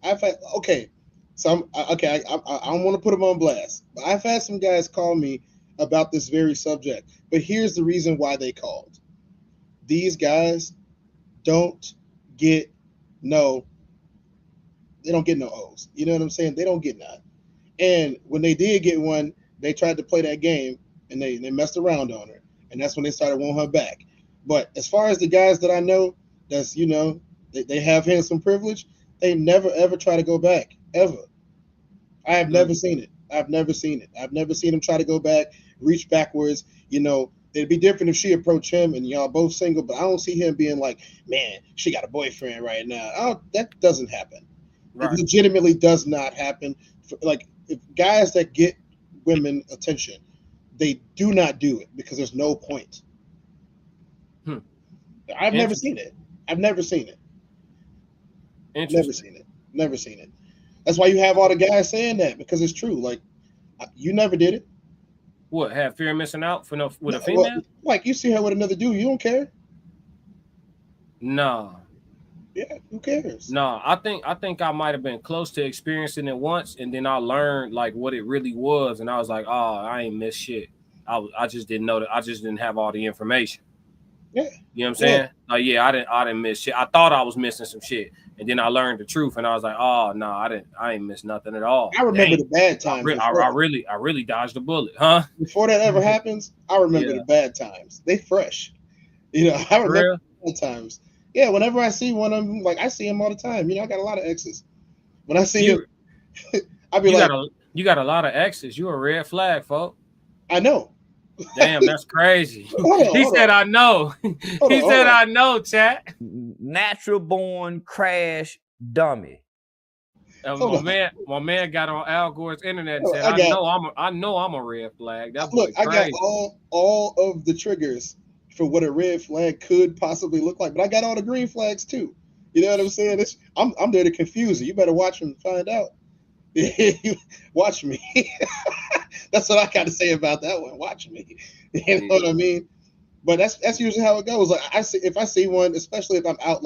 Okay. So I don't want to put them on blast, but I've had some guys call me about this very subject. But here's the reason why they called. These guys don't get no. They don't get no O's. You know what I'm saying? They don't get none. And when they did get one, they tried to play that game and they messed around on her. And that's when they started wanting her back. But as far as the guys that I know, that's, you know, they have handsome privilege, they never ever try to go back. Ever. I have never seen it. I've never seen it. I've never seen him try to go back, reach backwards. You know, it'd be different if she approached him and y'all both single, but I don't see him being like, man, she got a boyfriend right now. That doesn't happen. Right. It legitimately does not happen. Like, if guys that get women attention, they do not do it because there's no point. I've never seen it. I've never seen it. Never seen it. Never seen it. That's why you have all the guys saying that, because it's true. Like, you never did it. What, have fear of missing out with a female? Well, like, you see her with another dude, you don't care. No. Yeah, who cares? No, I think I might have been close to experiencing it once, and then I learned like what it really was, and I was like, oh, I ain't missed shit. I just didn't know that. I just didn't have all the information. Yeah. You know what I'm saying? Like, yeah, I didn't miss shit. I thought I was missing some shit. And then I learned the truth, and I was like, oh no, I ain't missed nothing at all. I remember the bad times. I really dodged a bullet, huh? Before that ever happens, I remember the bad times. They fresh. You know, I remember the bad times. Yeah, whenever I see one of them, like, I see him all the time. You know, I got a lot of exes. When I see him, I be like, you got a lot of exes. You a red flag, folks. I know. Damn, that's crazy. He said, I know. He said, I know, chat. Natural born crash dummy. My man got on Al Gore's internet and said, I know I'm a red flag. That's look, I got all of the triggers for what a red flag could possibly look like, but I got all the green flags too. You know what I'm saying? I'm there to confuse you. You better watch and find out. Watch me. That's what I got to say about that one. Watch me. You know what I mean? But that's usually how it goes. Like, if I see one, especially if I'm out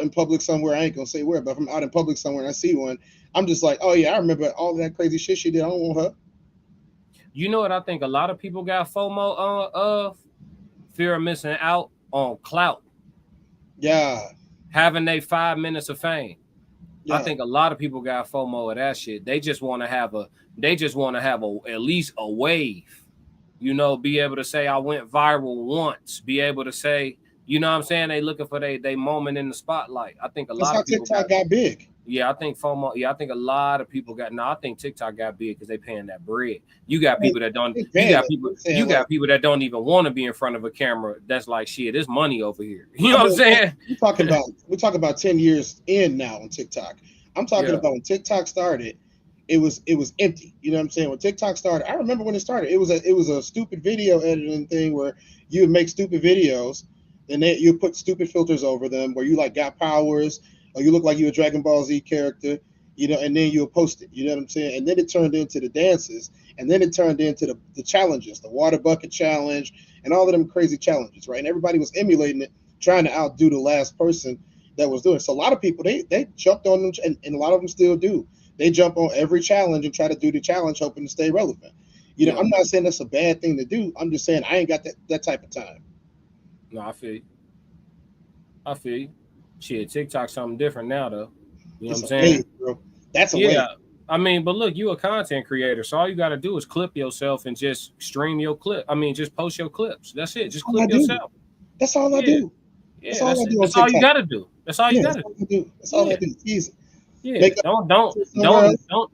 in public somewhere, I ain't gonna say where, but if I'm out in public somewhere and I see one, I'm just like, oh yeah, I remember all that crazy shit she did. I don't want her. You know what I think a lot of people got FOMO of? Fear of missing out on clout. Yeah. Having they 5 minutes of fame. Yeah. I think a lot of people got FOMO of that shit. They just want to have at least a wave. You know, be able to say I went viral once. Be able to say, you know what I'm saying? They looking for they moment in the spotlight. I think lot of people TikTok got big. Yeah, I think FOMO. Yeah, I think a lot of people got. No, I think TikTok got big because they paying that bread. You got people that don't. You got people that don't even want to be in front of a camera. That's like, shit. There's money over here. You know what I'm saying? We're talking about 10 years in now on TikTok. I'm talking about when TikTok started. It was empty. You know what I'm saying? When TikTok started, I remember when it started. It was a stupid video editing thing where you would make stupid videos, and then you put stupid filters over them where you like got powers. Or you look like you're a Dragon Ball Z character, you know, and then you'll post it, you know what I'm saying? And then it turned into the dances, and then it turned into the challenges, the water bucket challenge, and all of them crazy challenges, right? And everybody was emulating it, trying to outdo the last person that was doing it. So a lot of people, they jumped on them, and a lot of them still do. They jump on every challenge and try to do the challenge, hoping to stay relevant. You know, I'm not saying that's a bad thing to do. I'm just saying I ain't got that type of time. No, I feel you. Shit, TikTok's something different now, though. You know what I'm saying? Bro. That's a way. I mean, but look, you a content creator, so all you got to do is clip yourself and just stream your clip. I mean, just post your clips. That's it. Just clip yourself. That's all I do. Yeah, that's all you got to do. That's all you got to do. That's all I do. Easy. Yeah.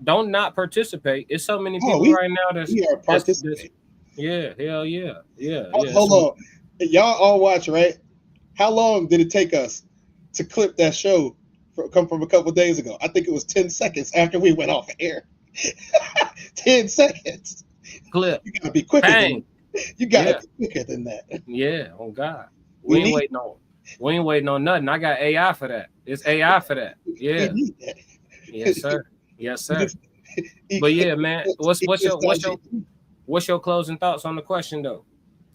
Don't not participate. It's so many people right now that's participating. Yeah. Hell yeah. Yeah. Hold on. Y'all all watch, right? How long did it take us to clip that show from a couple of days ago? I think it was 10 seconds after we went off air. 10 seconds. Clip. You gotta be quicker than that. Yeah, oh God. We ain't waiting on nothing. I got AI for that. It's AI for that. Yeah. Yes, sir. Yes, sir. But yeah, man, what's your closing thoughts on the question though?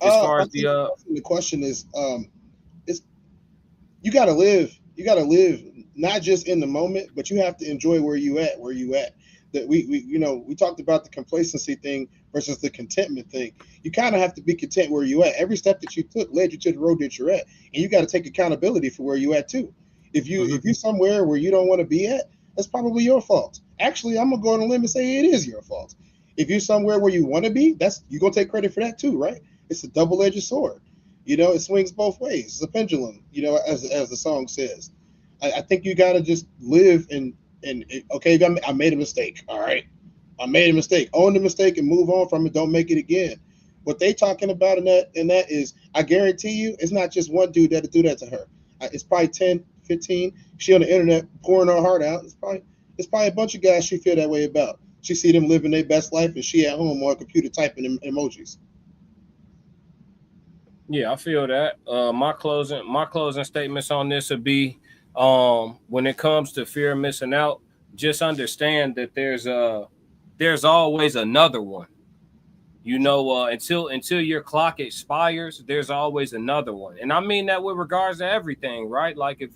As far as the question is, you got to live You got to live not just in the moment, but you have to enjoy where you at. That we talked about the complacency thing versus the contentment thing. You kind of have to be content where you at. Every step that you took led you to the road that you're at, and you got to take accountability for where you at too. If you're somewhere where you don't want to be at, that's probably your fault. Actually, I'm gonna go on a limb and say it is your fault. If you're somewhere where you want to be, you're gonna take credit for that too, right? It's a double-edged sword. It swings both ways. It's a pendulum, as the song says. I think you got to just live okay, I made a mistake. All right. I made a mistake. Own the mistake and move on from it. Don't make it again. What they talking about in that is, I guarantee you, it's not just one dude that'll do that to her. It's probably 10, 15. She on the internet pouring her heart out. It's probably a bunch of guys she feel that way about. She see them living their best life and she at home on a computer typing emojis. Yeah, I feel that. My closing statements on this would be, when it comes to fear of missing out, just understand that there's always another one. Until your clock expires, there's always another one. And I mean that with regards to everything, right? Like if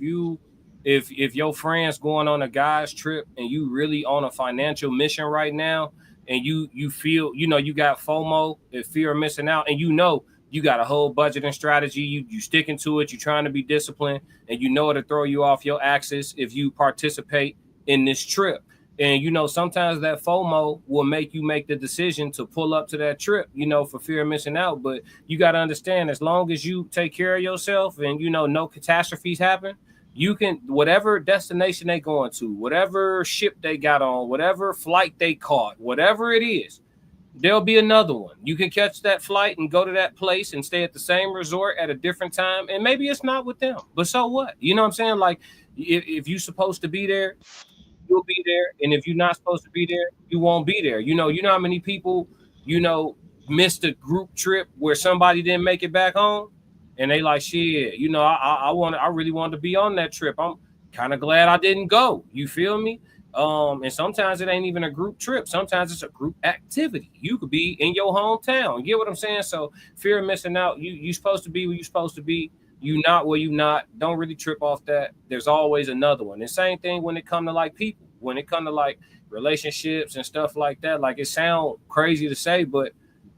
your friend's going on a guy's trip and you really on a financial mission right now, and you feel, you got FOMO and fear of missing out, and you got a whole budgeting strategy, you sticking to it, you're trying to be disciplined, and it'll throw you off your axis if you participate in this trip. And sometimes that FOMO will make you make the decision to pull up to that trip, for fear of missing out. But you got to understand, as long as you take care of yourself and no catastrophes happen, you can, whatever destination they going to, whatever ship they got on, whatever flight they caught, whatever it is, there'll be another one. You can catch that flight and go to that place and stay at the same resort at a different time. And maybe it's not with them, but so what? You know what I'm saying? Like, if you're supposed to be there, you'll be there. And if you're not supposed to be there, you won't be there. You know how many people, missed a group trip where somebody didn't make it back home? And they like, shit, I really wanted to be on that trip. I'm kind of glad I didn't go. You feel me? And sometimes it ain't even a group trip. Sometimes it's a group activity. You could be in your hometown. You get what I'm saying? So fear of missing out. You supposed to be where you supposed to be. You not where you not. Don't really trip off that. There's always another one. The same thing when it come to like people. When it come to like relationships and stuff like that. Like, it sound crazy to say, but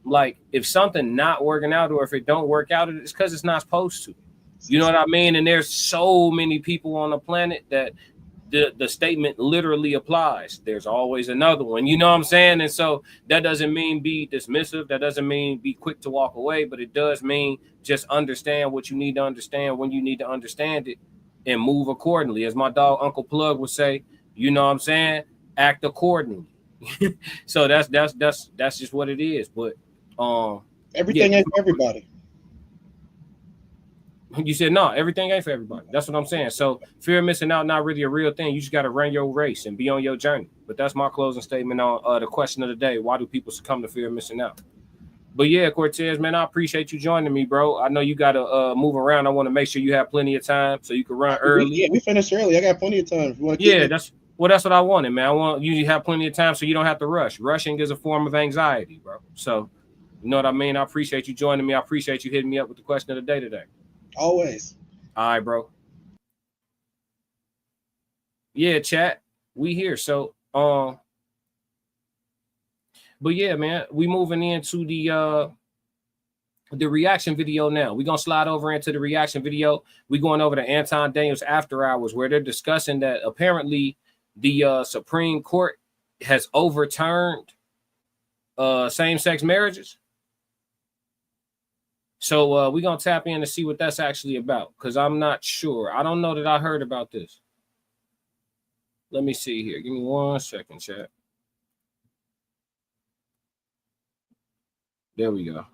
like if something not working out, or if it don't work out, it's because it's not supposed to. You know what I mean? And there's so many people on the planet that the statement literally applies. There's always another one. You know what I'm saying? And so that doesn't mean be dismissive. That doesn't mean be quick to walk away, but it does mean just understand what you need to understand when you need to understand it and move accordingly. As my dog Uncle Plug would say, you know what I'm saying? Act accordingly. So that's just what it is. But everything ain't for everybody. You said no, everything ain't for everybody. That's what I'm saying. So fear of missing out, not really a real thing. You just got to run your race and be on your journey. But that's my closing statement on the question of the day. Why do people succumb to fear of missing out? But yeah, Cortez, man, I appreciate you joining me, bro. I know you got to move around. I want to make sure you have plenty of time so you can run early. Yeah, we finished early. I got plenty of time. If you want to that's what I wanted, man. I want you to have plenty of time so you don't have to rush. Rushing is a form of anxiety, bro. So, you know what I mean? I appreciate you joining me. I appreciate you hitting me up with the question of the day today. Always. All right, bro. Yeah, chat. We here. So, but yeah, man, we moving into the reaction video now. We're gonna slide over into the reaction video. We're going over to Anton Daniels After Hours, where they're discussing that apparently the Supreme Court has overturned same-sex marriages. So we're going to tap in to see what that's actually about, because I'm not sure. I don't know that I heard about this. Let me see here. Give me 1 second, chat. There we go.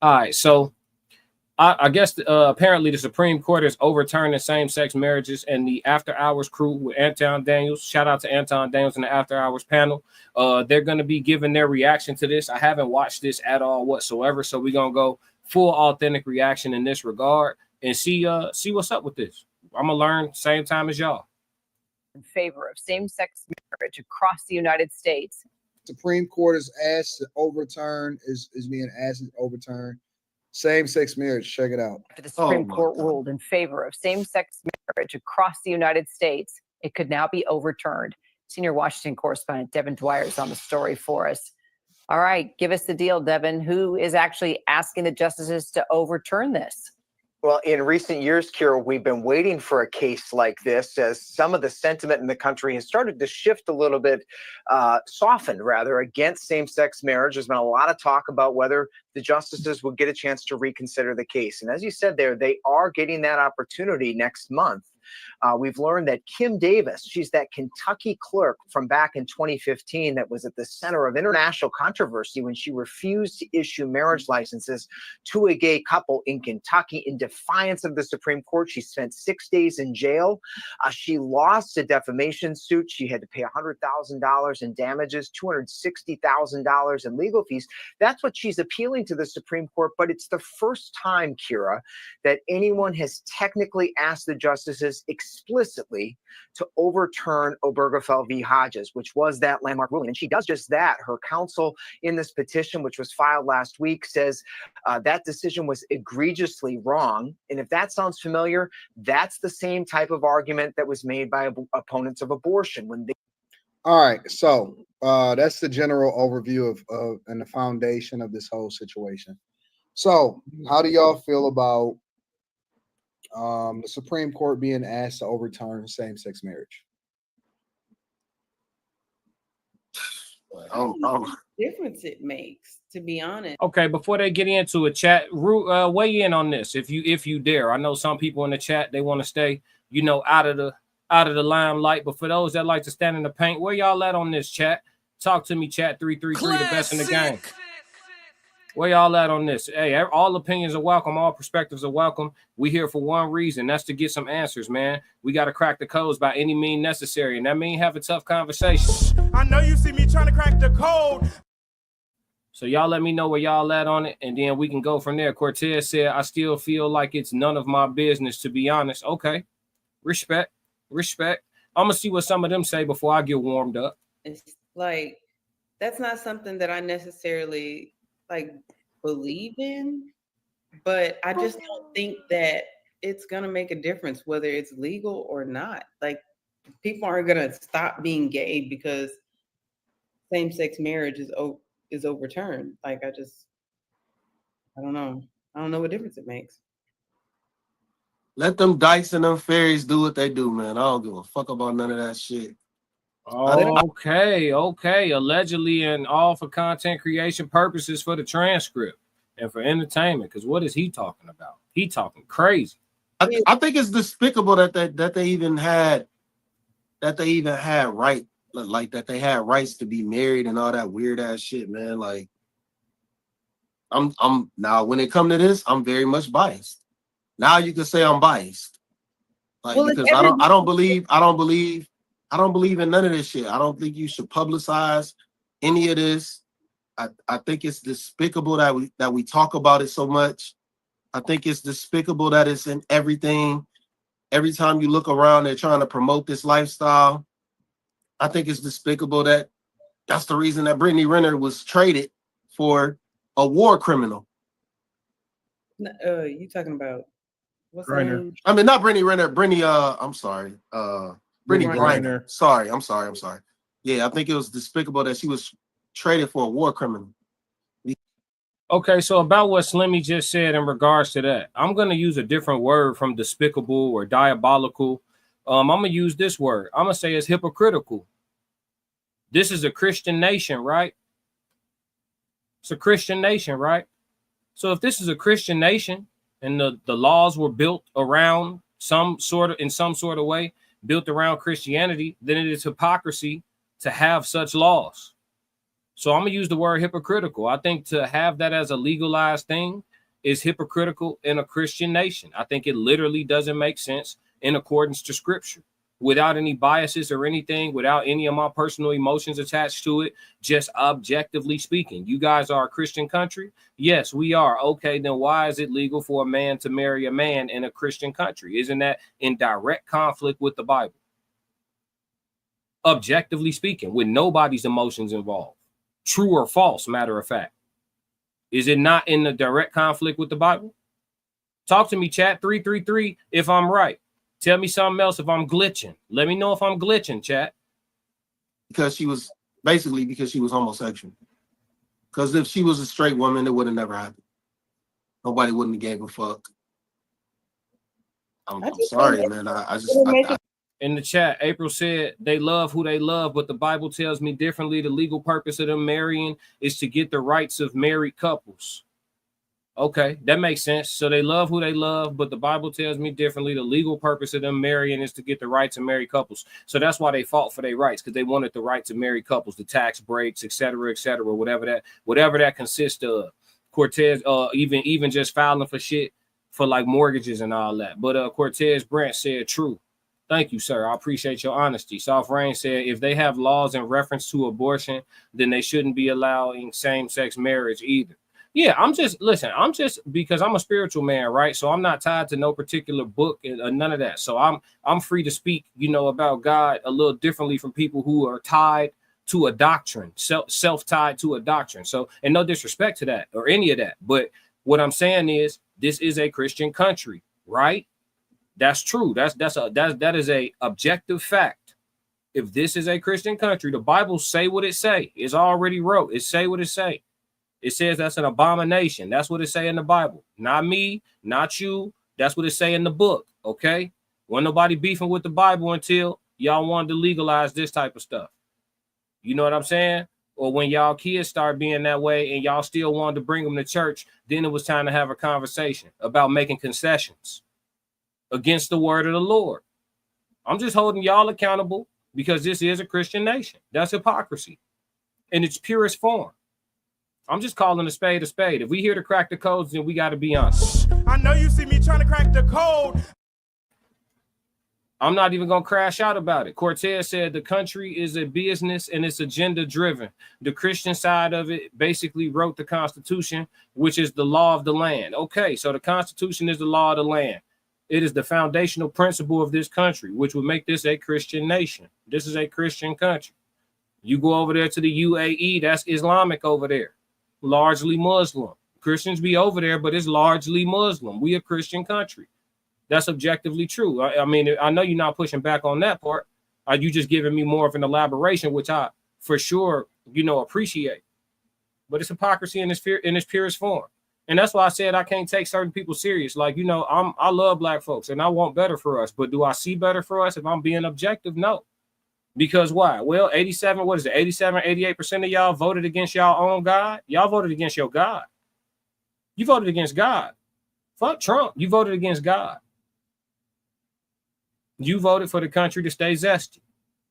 All right, so I guess apparently the Supreme Court has overturned the same-sex marriages, and the After Hours crew with Anton Daniels. Shout out to Anton Daniels and the After Hours panel. They're going to be giving their reaction to this. I haven't watched this at all whatsoever, so we're going to go full authentic reaction in this regard and see what's up with this. I'm going to learn same time as y'all. In favor of same-sex marriage across the United States. Supreme Court is asked to overturn, is being asked to overturn same-sex marriage. Check it out. After the Supreme Court ruled in favor of same-sex marriage across the United States, it could now be overturned. Senior Washington correspondent Devin Dwyer is on the story for us. All right, give us the deal, Devin. Who is actually asking the justices to overturn this? Well, in recent years, Kira, we've been waiting for a case like this as some of the sentiment in the country has started to shift a little bit, softened rather, against same-sex marriage. There's been a lot of talk about whether the justices will get a chance to reconsider the case. And as you said there, they are getting that opportunity next month. We've learned that Kim Davis, she's that Kentucky clerk from back in 2015 that was at the center of international controversy when she refused to issue marriage licenses to a gay couple in Kentucky in defiance of the Supreme Court. She spent 6 days in jail. She lost a defamation suit. She had to pay $100,000 in damages, $260,000 in legal fees. That's what she's appealing to the Supreme Court. But it's the first time, Kira, that anyone has technically asked the justices explicitly to overturn Obergefell v. Hodges, which was that landmark ruling. And she does just that. Her counsel in this petition, which was filed last week, says that decision was egregiously wrong. And if that sounds familiar, that's the same type of argument that was made by opponents of abortion when they. All right, so that's the general overview of and the foundation of this whole situation. So how do y'all feel about the Supreme Court being asked to overturn same-sex marriage? Difference it makes, to be honest. Okay, before they get into it, chat, weigh in on this if you dare. I know some people in the chat, they want to stay, out of the limelight, but for those that like to stand in the paint, where y'all at on this, chat? Talk to me, chat. 333, the best in the game. Where y'all at on this? Hey, all opinions are welcome. All perspectives are welcome. We here for one reason. That's to get some answers, man. We got to crack the codes by any means necessary. And that means have a tough conversation. I know you see me trying to crack the code. So y'all let me know where y'all at on it, and then we can go from there. Cortez said, I still feel like it's none of my business, to be honest. Okay. Respect. I'm going to see what some of them say before I get warmed up. It's like, that's not something that I necessarily believe in, but I just don't think that it's gonna make a difference whether it's legal or not. Like, people aren't gonna stop being gay because same-sex marriage is overturned. I don't know what difference it makes. Let them dice and them fairies do what they do, man. I don't give a fuck about none of that shit. Okay. Allegedly, and all for content creation purposes for the transcript and for entertainment. Because what is he talking about? He talking crazy. I think it's despicable that they even had right, like that they had rights to be married and all that weird ass shit, man. Like, I'm now when it come to this, I'm very much biased. Now you can say I'm biased, because I don't believe in none of this shit. I don't think you should publicize any of this. I think it's despicable that we talk about it so much. I think it's despicable that it's in everything. Every time you look around, they're trying to promote this lifestyle. I think it's despicable that's the reason that Brittany Renner was traded for a war criminal. You talking about what's her Renner? name? I mean, not Brittany Renner. Brittany. I'm sorry. Brittany Griner. Sorry. I'm sorry. Yeah, I think it was despicable that she was traded for a war criminal. Okay, so about what Slimmy just said in regards to that, I'm going to use a different word from despicable or diabolical. I'm going to use this word. I'm going to say it's hypocritical. This is a Christian nation, right? It's a Christian nation, right? So if this is a Christian nation and the laws were built around in some sort of way, built around Christianity, then it is hypocrisy to have such laws. So I'm going to use the word hypocritical. I think to have that as a legalized thing is hypocritical in a Christian nation. I think it literally doesn't make sense in accordance to scripture, without any biases or anything, without any of my personal emotions attached to it, just objectively speaking. You guys are a Christian country? Yes, we are. Okay, then why is it legal for a man to marry a man in a Christian country? Isn't that in direct conflict with the Bible? Objectively speaking, with nobody's emotions involved. True or false, matter of fact. Is it not in the direct conflict with the Bible? Talk to me, chat. 333 if I'm right. Tell me something else if I'm glitching. Let me know if I'm glitching, chat. Because she was homosexual. Because if she was a straight woman, it would have never happened. Nobody wouldn't have gave a fuck. I'm sorry, man. In the chat, April said they love who they love, but the Bible tells me differently. The legal purpose of them marrying is to get the rights of married couples. Okay, that makes sense. So they love who they love, but the Bible tells me differently. The legal purpose of them marrying is to get the rights of married couples. So that's why they fought for their rights, because they wanted the rights of married couples, the tax breaks, et cetera, whatever that consists of. Cortez, even just filing for shit for like mortgages and all that. But Cortez Brent said true. Thank you, sir. I appreciate your honesty. Soft Rain said if they have laws in reference to abortion, then they shouldn't be allowing same-sex marriage either. Yeah, I'm just because I'm a spiritual man, right? So I'm not tied to no particular book and none of that. So I'm free to speak, about God a little differently from people who are tied to a doctrine, self-tied to a doctrine. So, and no disrespect to that or any of that. But what I'm saying is this is a Christian country, right? That's true. That is a objective fact. If this is a Christian country, the Bible say what it say. It's already wrote. It say what it say. It says that's an abomination. That's what it say in the Bible. Not me, not you. That's what it say in the book. Okay. Wasn't nobody beefing with the Bible until y'all wanted to legalize this type of stuff. You know what I'm saying? Or when y'all kids start being that way and y'all still wanted to bring them to church, then it was time to have a conversation about making concessions against the word of the Lord. I'm just holding y'all accountable because this is a Christian nation. That's hypocrisy in its purest form. I'm just calling a spade a spade. If we here to crack the codes, then we got to be honest. I know you see me trying to crack the code. I'm not even going to crash out about it. Cortez said the country is a business and it's agenda driven. The Christian side of it basically wrote the Constitution, which is the law of the land. Okay, so the Constitution is the law of the land. It is the foundational principle of this country, which would make this a Christian nation. This is a Christian country. You go over there to the UAE, that's Islamic over there. Largely Muslim. Christians be over there, but it's largely Muslim. We a Christian country. That's objectively true. I mean, I know you're not pushing back on that part. You just giving me more of an elaboration, which I for sure, appreciate. But it's hypocrisy in its purest form. And that's why I said I can't take certain people serious. Like, I love black folks and I want better for us. But do I see better for us if I'm being objective? No. Because why? Well, 88% of y'all voted against y'all own God. Y'all voted against your God. You voted against God. Fuck Trump. You voted against God. You voted for the country to stay zesty.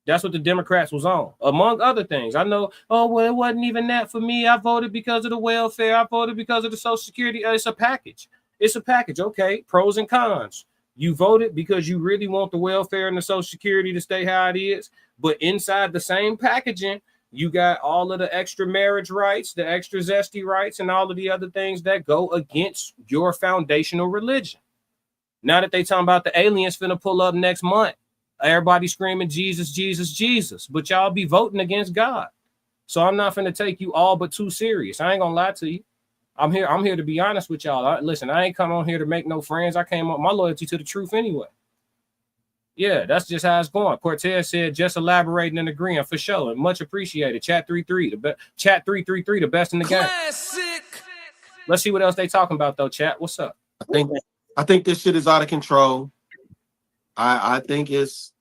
That's what the Democrats was on, among other things. I know, it wasn't even that for me. I voted because of the welfare. I voted because of the Social Security. It's a package. It's a package. Okay, pros and cons. You voted because you really want the welfare and the Social Security to stay how it is. But inside the same packaging, you got all of the extra marriage rights, the extra zesty rights, and all of the other things that go against your foundational religion. Now that they talking about the aliens finna pull up next month, everybody screaming Jesus, Jesus, Jesus, but y'all be voting against God. So I'm not finna take you all but too serious. I ain't gonna lie to you. I'm here to be honest with y'all. Listen, I ain't come on here to make no friends. I came up my loyalty to the truth anyway. Yeah, that's just how it's going. Cortez said just elaborating and agreeing for sure, and much appreciated. Chat 333, chat 333, the best in the game. Classic. Let's see what else they talking about though. Chat, what's up? I think this shit is out of control. I think it's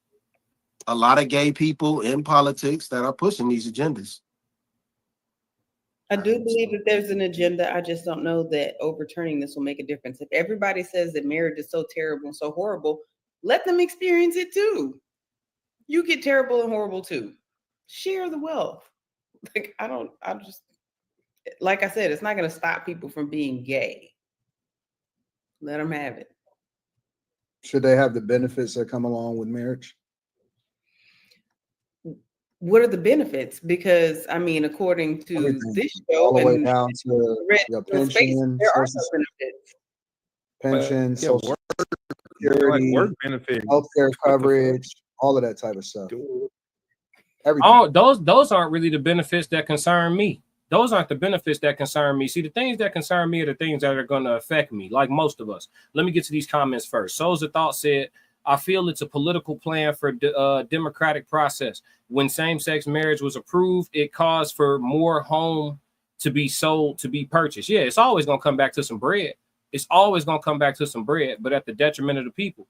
a lot of gay people in politics that are pushing these agendas. I do believe that there's an agenda. I just don't know that overturning this will make a difference. If everybody says that marriage is so terrible and so horrible, let them experience it too. You get terrible and horrible too. Share the wealth. Like like I said, it's not going to stop people from being gay. Let them have it. Should they have the benefits that come along with marriage? What are the benefits? Because according to Everything. this show, all the way down to your pension, there are some benefits. Pension, social security, work benefits, healthcare coverage, all of that type of stuff. everything. Those aren't really the benefits that concern me. Those aren't the benefits that concern me. See, the things that concern me are the things that are going to affect me, like most of us. Let me get to these comments first. Souls of Thought said, I feel it's a political plan for democratic process. When same-sex marriage was approved, it caused for more home to be sold, to be purchased. Yeah, it's always going to come back to some bread. It's always going to come back to some bread, but at the detriment of the people.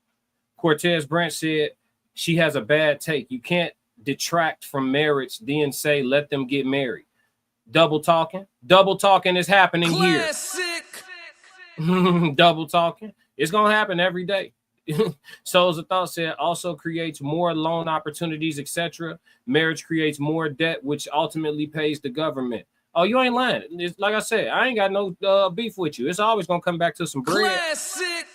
Cortez Branch said, she has a bad take. You can't detract from marriage, then say, let them get married. Double talking is happening Classic. Here. Double talking. It's going to happen every day. Souls of Thought said also creates more loan opportunities, etc. Marriage creates more debt, which ultimately pays the government. Oh, you ain't lying. It's, like I said, I ain't got no beef with you. It's always going to come back to some bread. Classic.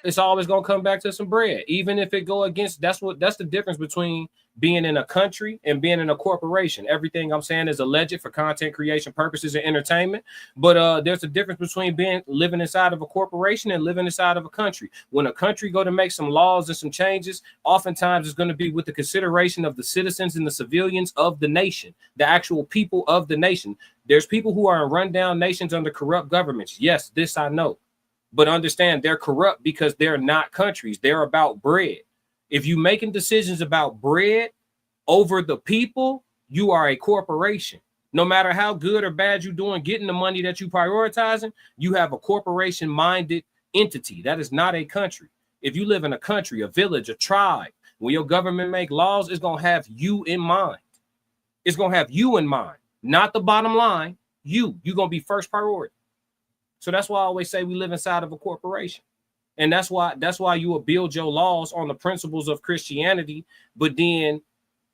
It's always going to come back to some bread, even if it go against. That's the difference between being in a country and being in a corporation. Everything I'm saying is alleged for content creation purposes and entertainment, but there's a difference between living inside of a corporation and living inside of a country. When a country go to make some laws and some changes, oftentimes it's going to be with the consideration of the citizens and the civilians of the nation, the actual people of the nation. There's people who are in rundown nations under corrupt governments. Yes, this I know. But understand, they're corrupt because they're not countries. They're about bread. If you're making decisions about bread over the people, you are a corporation. No matter how good or bad you're doing, getting the money that you're prioritizing, you have a corporation-minded entity. That is not a country. If you live in a country, a village, a tribe, when your government make laws, it's going to have you in mind. It's going to have you in mind, not the bottom line. You're going to be first priority. So that's why I always say we live inside of a corporation. And that's why you will build your laws on the principles of Christianity, but then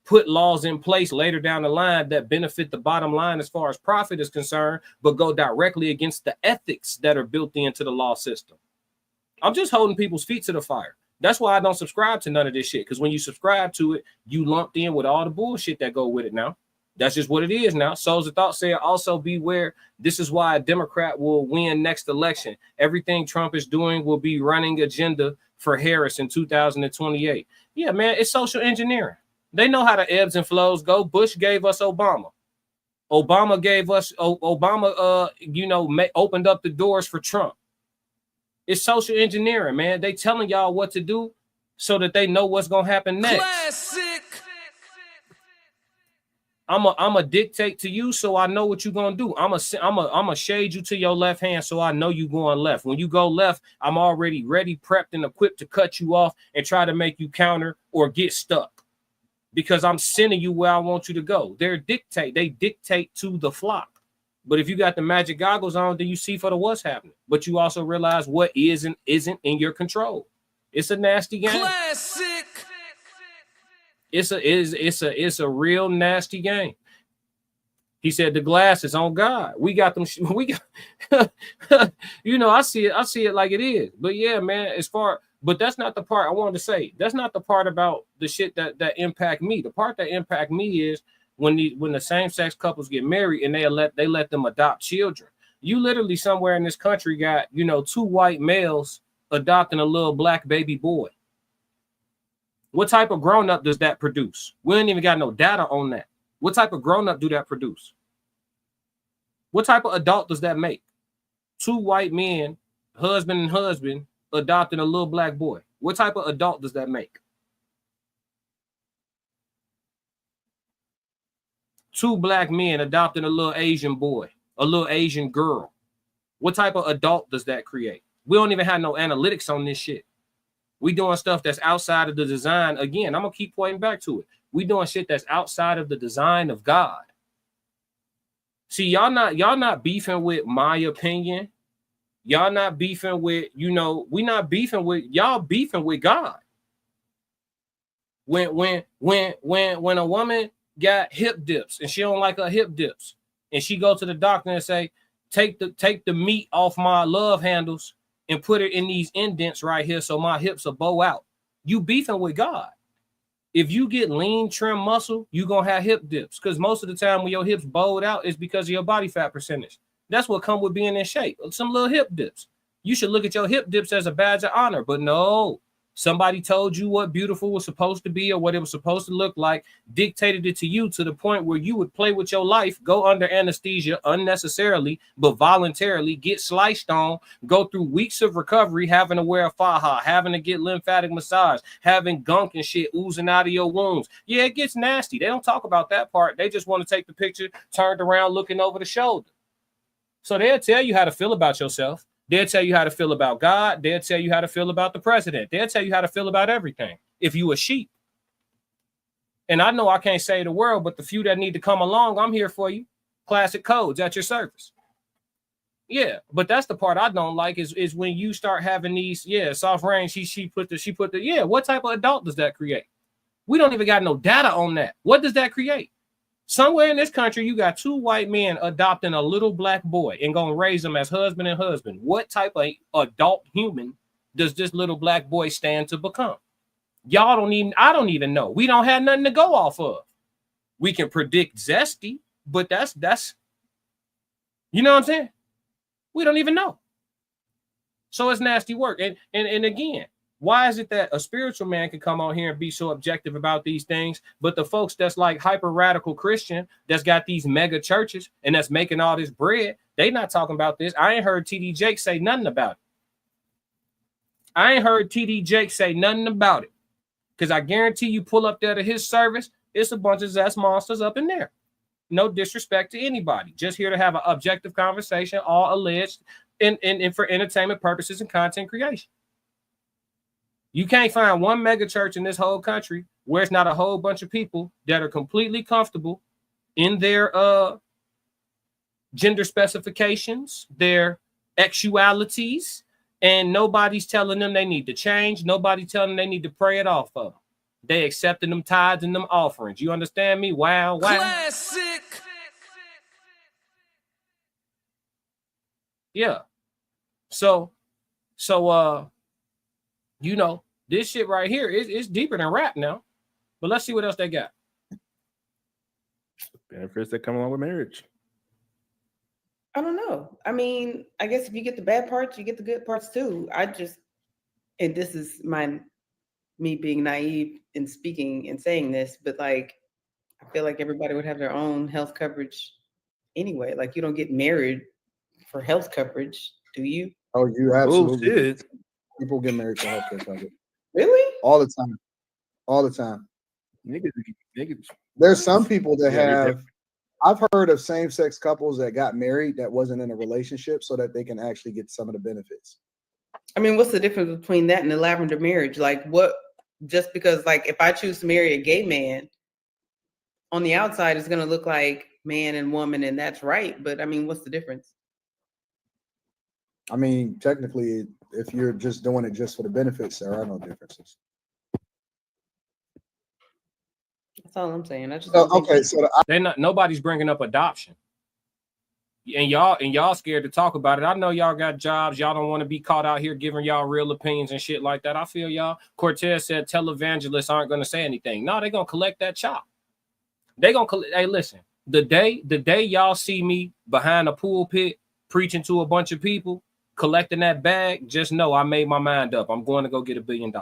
put laws in place later down the line that benefit the bottom line as far as profit is concerned, but go directly against the ethics that are built into the law system. I'm just holding people's feet to the fire. That's why I don't subscribe to none of this shit, because when you subscribe to it, you lumped in with all the bullshit that go with it now. That's just what it is now. Souls of Thought say also beware. This is why a Democrat will win next election. Everything Trump is doing will be running agenda for Harris in 2028. Yeah, man, it's social engineering. They know how the ebbs and flows go. Bush gave us Obama. Obama gave us opened up the doors for Trump. It's social engineering, man. They telling y'all what to do so that they know what's gonna happen next. Classic. I'm a dictate to you, so I know what you're gonna do. I'm a shade you to your left hand, so I know you going left. When you go left, I'm already ready, prepped, and equipped to cut you off and try to make you counter or get stuck, because I'm sending you where I want you to go. They dictate to the flock. But if you got the magic goggles on, then you see for the what's happening. But you also realize what isn't in your control. It's a nasty game. Classic. It's a real nasty game. He said the glass is on God. We got them. We got, I see it like it is. But yeah, man, but that's not the part I wanted to say. That's not the part about the shit that impact me. The part that impact me is when the same-sex couples get married and they let them adopt children. You literally somewhere in this country got, two white males adopting a little black baby boy. What type of grown-up does that produce? We ain't even got no data on that. What type of grown-up do that produce? What type of adult does that make? Two white men, husband and husband, adopting a little black boy. What type of adult does that make? Two black men adopting a little Asian boy, a little Asian girl. What type of adult does that create? We don't even have no analytics on this shit. We doing stuff that's outside of the design. Again, I'm going to keep pointing back to it. We doing shit that's outside of the design of God. See, y'all not beefing with my opinion. Y'all not beefing with, we not beefing with, y'all beefing with God. When a woman got hip dips and she don't like her hip dips, and she go to the doctor and say, take the meat off my love handles and put it in these indents right here so my hips will bow out. You beefing with God. If you get lean, trim muscle, you're going to have hip dips, because most of the time when your hips bowed out is because of your body fat percentage. That's what come with being in shape. Some little hip dips. You should look at your hip dips as a badge of honor, but no. Somebody told you what beautiful was supposed to be or what it was supposed to look like, dictated it to you to the point where you would play with your life, go under anesthesia unnecessarily, but voluntarily, get sliced on, go through weeks of recovery, having to wear a faja, having to get lymphatic massage, having gunk and shit oozing out of your wounds. Yeah, it gets nasty. They don't talk about that part. They just want to take the picture turned around looking over the shoulder. So they'll tell you how to feel about yourself. They'll tell you how to feel about God. They'll tell you how to feel about the president. They'll tell you how to feel about everything if you a sheep. And I know I can't save the world, but the few that need to come along, I'm here for you. Classic codes at your service. Yeah, but that's the part I don't like is when you start having these, soft rain, she put the, what type of adult does that create? We don't even got no data on that. What does that create? Somewhere in this country, you got 2 white men adopting a little black boy and gonna raise him as husband and husband. What type of adult human does this little black boy stand to become? I don't even know. We don't have nothing to go off of. We can predict zesty, but that's, you know what I'm saying? We don't even know. So it's nasty work. And again, why is it that a spiritual man can come on here and be so objective about these things, but the folks that's like hyper radical Christian that's got these mega churches and that's making all this bread, they not talking about this. I ain't heard TD Jake say nothing about it. I ain't heard TD Jake say nothing about it. Because I guarantee you pull up there to his service, it's a bunch of Zest monsters up in there. No disrespect to anybody. Just here to have an objective conversation, all alleged and for entertainment purposes and content creation. You can't find one mega church in this whole country where it's not a whole bunch of people that are completely comfortable in their gender specifications, their sexualities, and nobody's telling them they need to change. Nobody's telling them they need to pray it off of. They accepting them tithes and them offerings. You understand me? Wow. Classic. Yeah. So you know, this shit right here is deeper than rap now. But let's see what else they got. Benefits that come along with marriage. I don't know. I mean, I guess if you get the bad parts, you get the good parts too. And this is me being naive in speaking and saying this, but like, I feel like everybody would have their own health coverage anyway. Like, you don't get married for health coverage, do you? Oh, you absolutely. Bullshit. People get married for healthcare coverage. Really? All the time. All the time. Niggas. There's some people that have. I've heard of same-sex couples that got married that wasn't in a relationship so that they can actually get some of the benefits. I mean, what's the difference between that and the lavender marriage? Like, what? Just because, like, if I choose to marry a gay man, on the outside it's going to look like man and woman, and that's right. But I mean, what's the difference? I mean, technically, if you're just doing it just for the benefits, there are no differences. That's all I'm saying. I just okay. So nobody's bringing up adoption, and y'all scared to talk about it. I know y'all got jobs. Y'all don't want to be caught out here giving y'all real opinions and shit like that. I feel y'all. Cortez said televangelists aren't going to say anything. No, they're gonna collect that chop. They gonna collect. Hey, listen. The day y'all see me behind a pulpit preaching to a bunch of people, collecting that bag, just know I made my mind up. I'm going to go get $1 billion.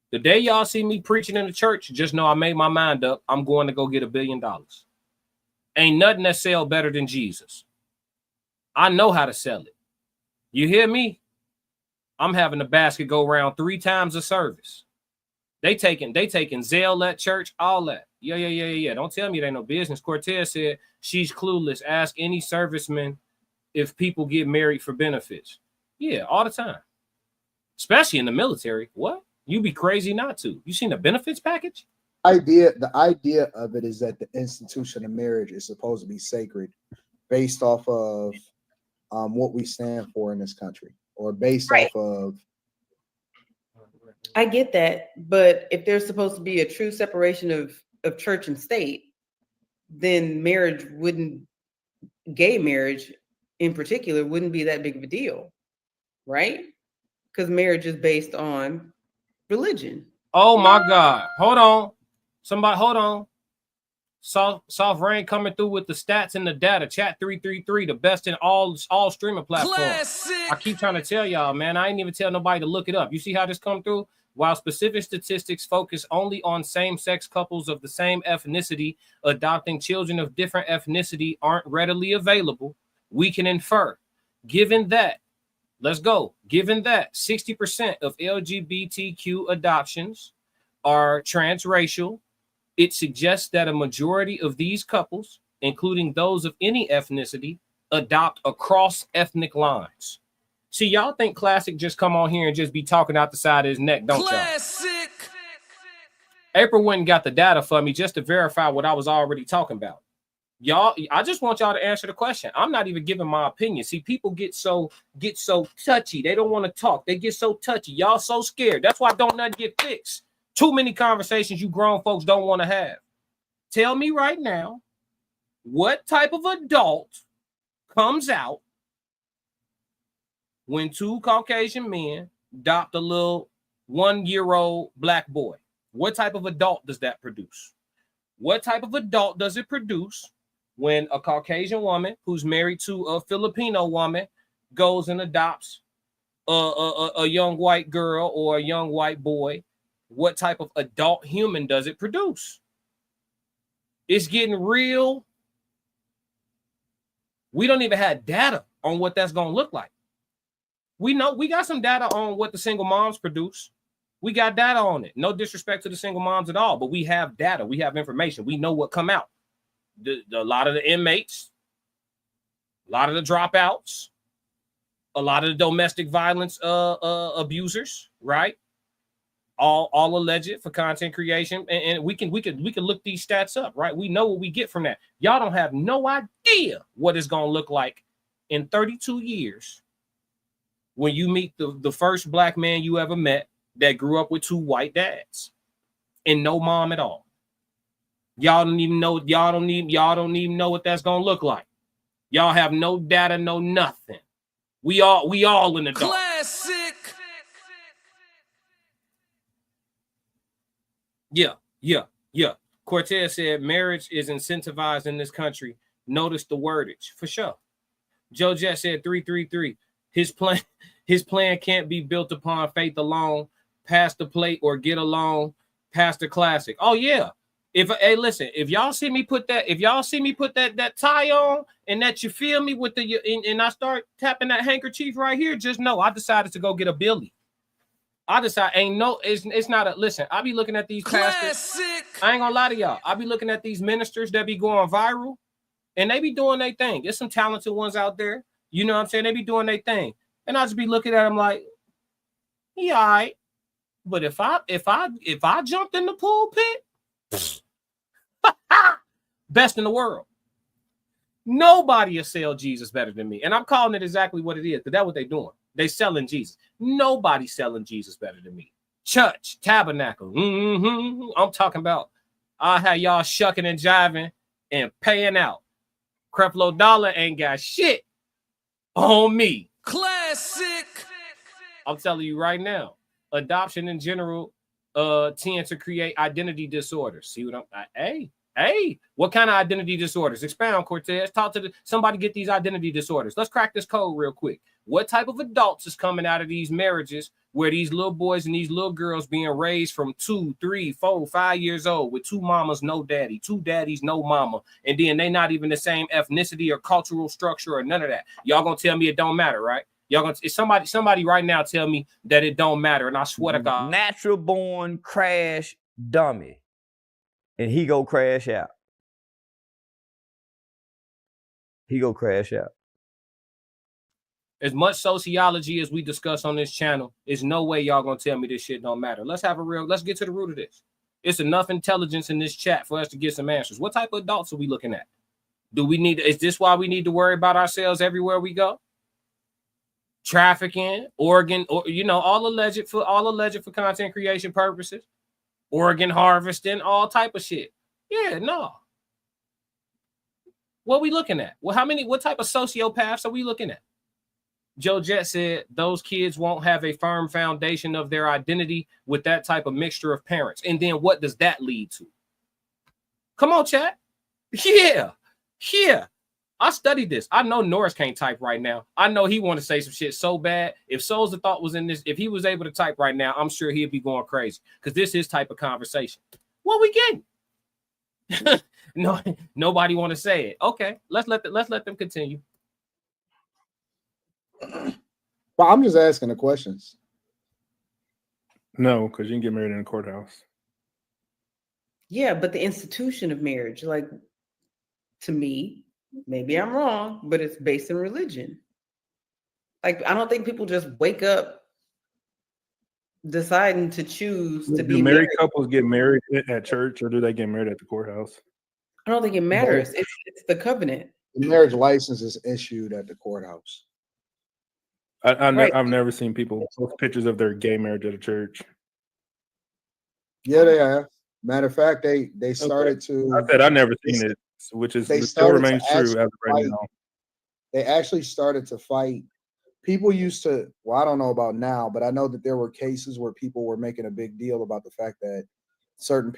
The day y'all see me preaching in the church, just know I made my mind up. I'm going to go get $1 billion. Ain't nothing that sell better than Jesus. I know how to sell it. You hear me? I'm having the basket go around 3 times a service. They taking Zelle at church, all that. Yeah. Don't tell me they no business. Cortez said she's clueless. Ask any serviceman if people get married for benefits. Yeah, all the time. Especially in the military. What? You be crazy not to. You seen the benefits package? The idea of it is that the institution of marriage is supposed to be sacred based off of what we stand for in this country, or based off of. I get that, but if there's supposed to be a true separation of church and state, then gay marriage in particular wouldn't be that big of a deal, right? Because marriage is based on religion. Oh my God. Hold on. Soft Rain coming through with the stats and the data. Chat 333, the best in all streaming platforms. Classic. I keep trying to tell y'all, man. I ain't even tell nobody to look it up. You see how this come through? While specific statistics focus only on same-sex couples of the same ethnicity, adopting children of different ethnicity aren't readily available, we can infer, given that, let's go, given that 60% of LGBTQ adoptions are transracial, it suggests that a majority of these couples, including those of any ethnicity, adopt across ethnic lines. See, y'all think Classic just come on here and just be talking out the side of his neck, don't y'all? Classic. April went and got the data for me just to verify what I was already talking about. Y'all, I just want y'all to answer the question. I'm not even giving my opinion. See, people get so touchy. They don't want to talk. They get so touchy. Y'all so scared. That's why don't nothing get fixed. Too many conversations you grown folks don't want to have. Tell me right now, what type of adult comes out when two Caucasian men adopt a little 1-year-old black boy? What type of adult does that produce? What type of adult does it produce when a Caucasian woman who's married to a Filipino woman goes and adopts a young white girl or a young white boy? What type of adult human does it produce? It's getting real. We don't even have data on what that's going to look like. We know we got some data on what the single moms produce. We got data on it. No disrespect to the single moms at all, but we have data. We have information. We know what come out. A lot of the inmates, a lot of the dropouts, a lot of the domestic violence abusers, right? All alleged for content creation, and we can look these stats up, right? We know what we get from that. Y'all don't have no idea what it's gonna look like in 32 years when you meet the first black man you ever met that grew up with two white dads and no mom at all. Y'all don't even know what that's gonna look like. Y'all have no data, no nothing. We all in the dark. Classic. Yeah. Cortez said marriage is incentivized in this country. Notice the wordage for sure. Joe Jet said 333. His plan can't be built upon faith alone. Pass the plate or get along. Pass the classic. Oh yeah. If y'all see me put that tie on and that you feel me with and I start tapping that handkerchief right here, just know I decided to go get a Billy. It's not a listen. I be looking at these pastors. I ain't gonna lie to y'all. I be looking at these ministers that be going viral and they be doing their thing. There's some talented ones out there. You know what I'm saying? They be doing their thing. And I just be looking at them like, yeah, all right. But if I jumped in the pool pit, best in the world. Nobody will sell Jesus better than me. And I'm calling it exactly what it is, because that's what they're doing. They selling Jesus. Nobody's selling Jesus better than me. Church, tabernacle. I'm talking about I had y'all shucking and jiving and paying out. Creflo Dollar ain't got shit on me. Classic. I'm telling you right now, adoption in general tend to create identity disorders. See what Hey, what kind of identity disorders? Expound, Cortez. Talk to somebody get these identity disorders. Let's crack this code real quick. What type of adults is coming out of these marriages where these little boys and these little girls being raised from 2, 3, 4, 5 years old with two mamas, no daddy, two daddies, no mama, and then they not even the same ethnicity or cultural structure or none of that. Y'all gonna tell me it don't matter, right? Y'all gonna somebody right now tell me that it don't matter, and I swear to God. Natural born crash dummy. And he go crash out. As much sociology as we discuss on this channel, there's no way y'all gonna tell me this shit don't matter. Let's get to the root of this. It's enough intelligence in this chat for us to get some answers. What type of adults are we looking at? Is this why we need to worry about ourselves everywhere we go? Trafficking, organ, or all alleged for content creation purposes. Organ harvesting, all type of shit. Yeah, no. What are we looking at? Well, what type of sociopaths are we looking at? Joe Jet said those kids won't have a firm foundation of their identity with that type of mixture of parents. And then what does that lead to? Come on, chat. Yeah. I studied this. I know Norris can't type right now. I know he want to say some shit so bad. If Souls of Thought was in this, if he was able to type right now, I'm sure he'd be going crazy because this is his type of conversation. What we getting? No, nobody want to say it. Okay, let's let them continue. Well, I'm just asking the questions. No, because you can get married in a courthouse. Yeah, but the institution of marriage, like, to me, maybe I'm wrong, but it's based in religion. Like, I don't think people just wake up deciding to choose to Do be married married. couples get married at church, or do they get married at the courthouse? I don't think it matters. It's the covenant. The marriage license is issued at the courthouse. Right. I've never seen people post pictures of their gay marriage at a church. Yeah, they have. Matter of fact, they started to. I said I've never seen it, which still remains true as of right now. They actually started to fight. People used to, well, I don't know about now, but I know that there were cases where people were making a big deal about the fact that certain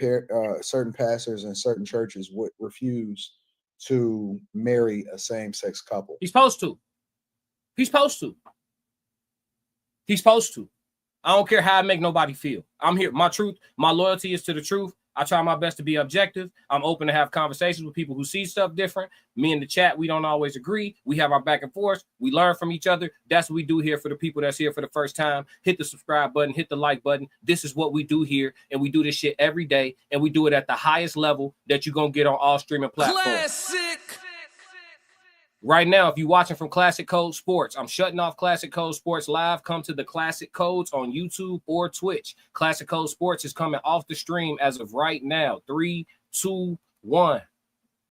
pastors and certain churches would refuse to marry a same-sex couple. He's supposed to. I don't care how I make nobody feel. I'm here. My truth, my loyalty is to the truth. I try my best to be objective. I'm open to have conversations with people who see stuff different. Me in the chat, we don't always agree. We have our back and forth. We learn from each other. That's what we do here for the people that's here for the first time. Hit the subscribe button, hit the like button. This is what we do here, and we do this shit every day, and we do it at the highest level that you're going to get on all streaming platforms. Classic. Right now, if you're watching from Classic Code Sports, I'm shutting off Classic Code Sports Live. Come to the Classic Codes on YouTube or Twitch. Classic Code Sports is coming off the stream as of right now. 3, 2, 1.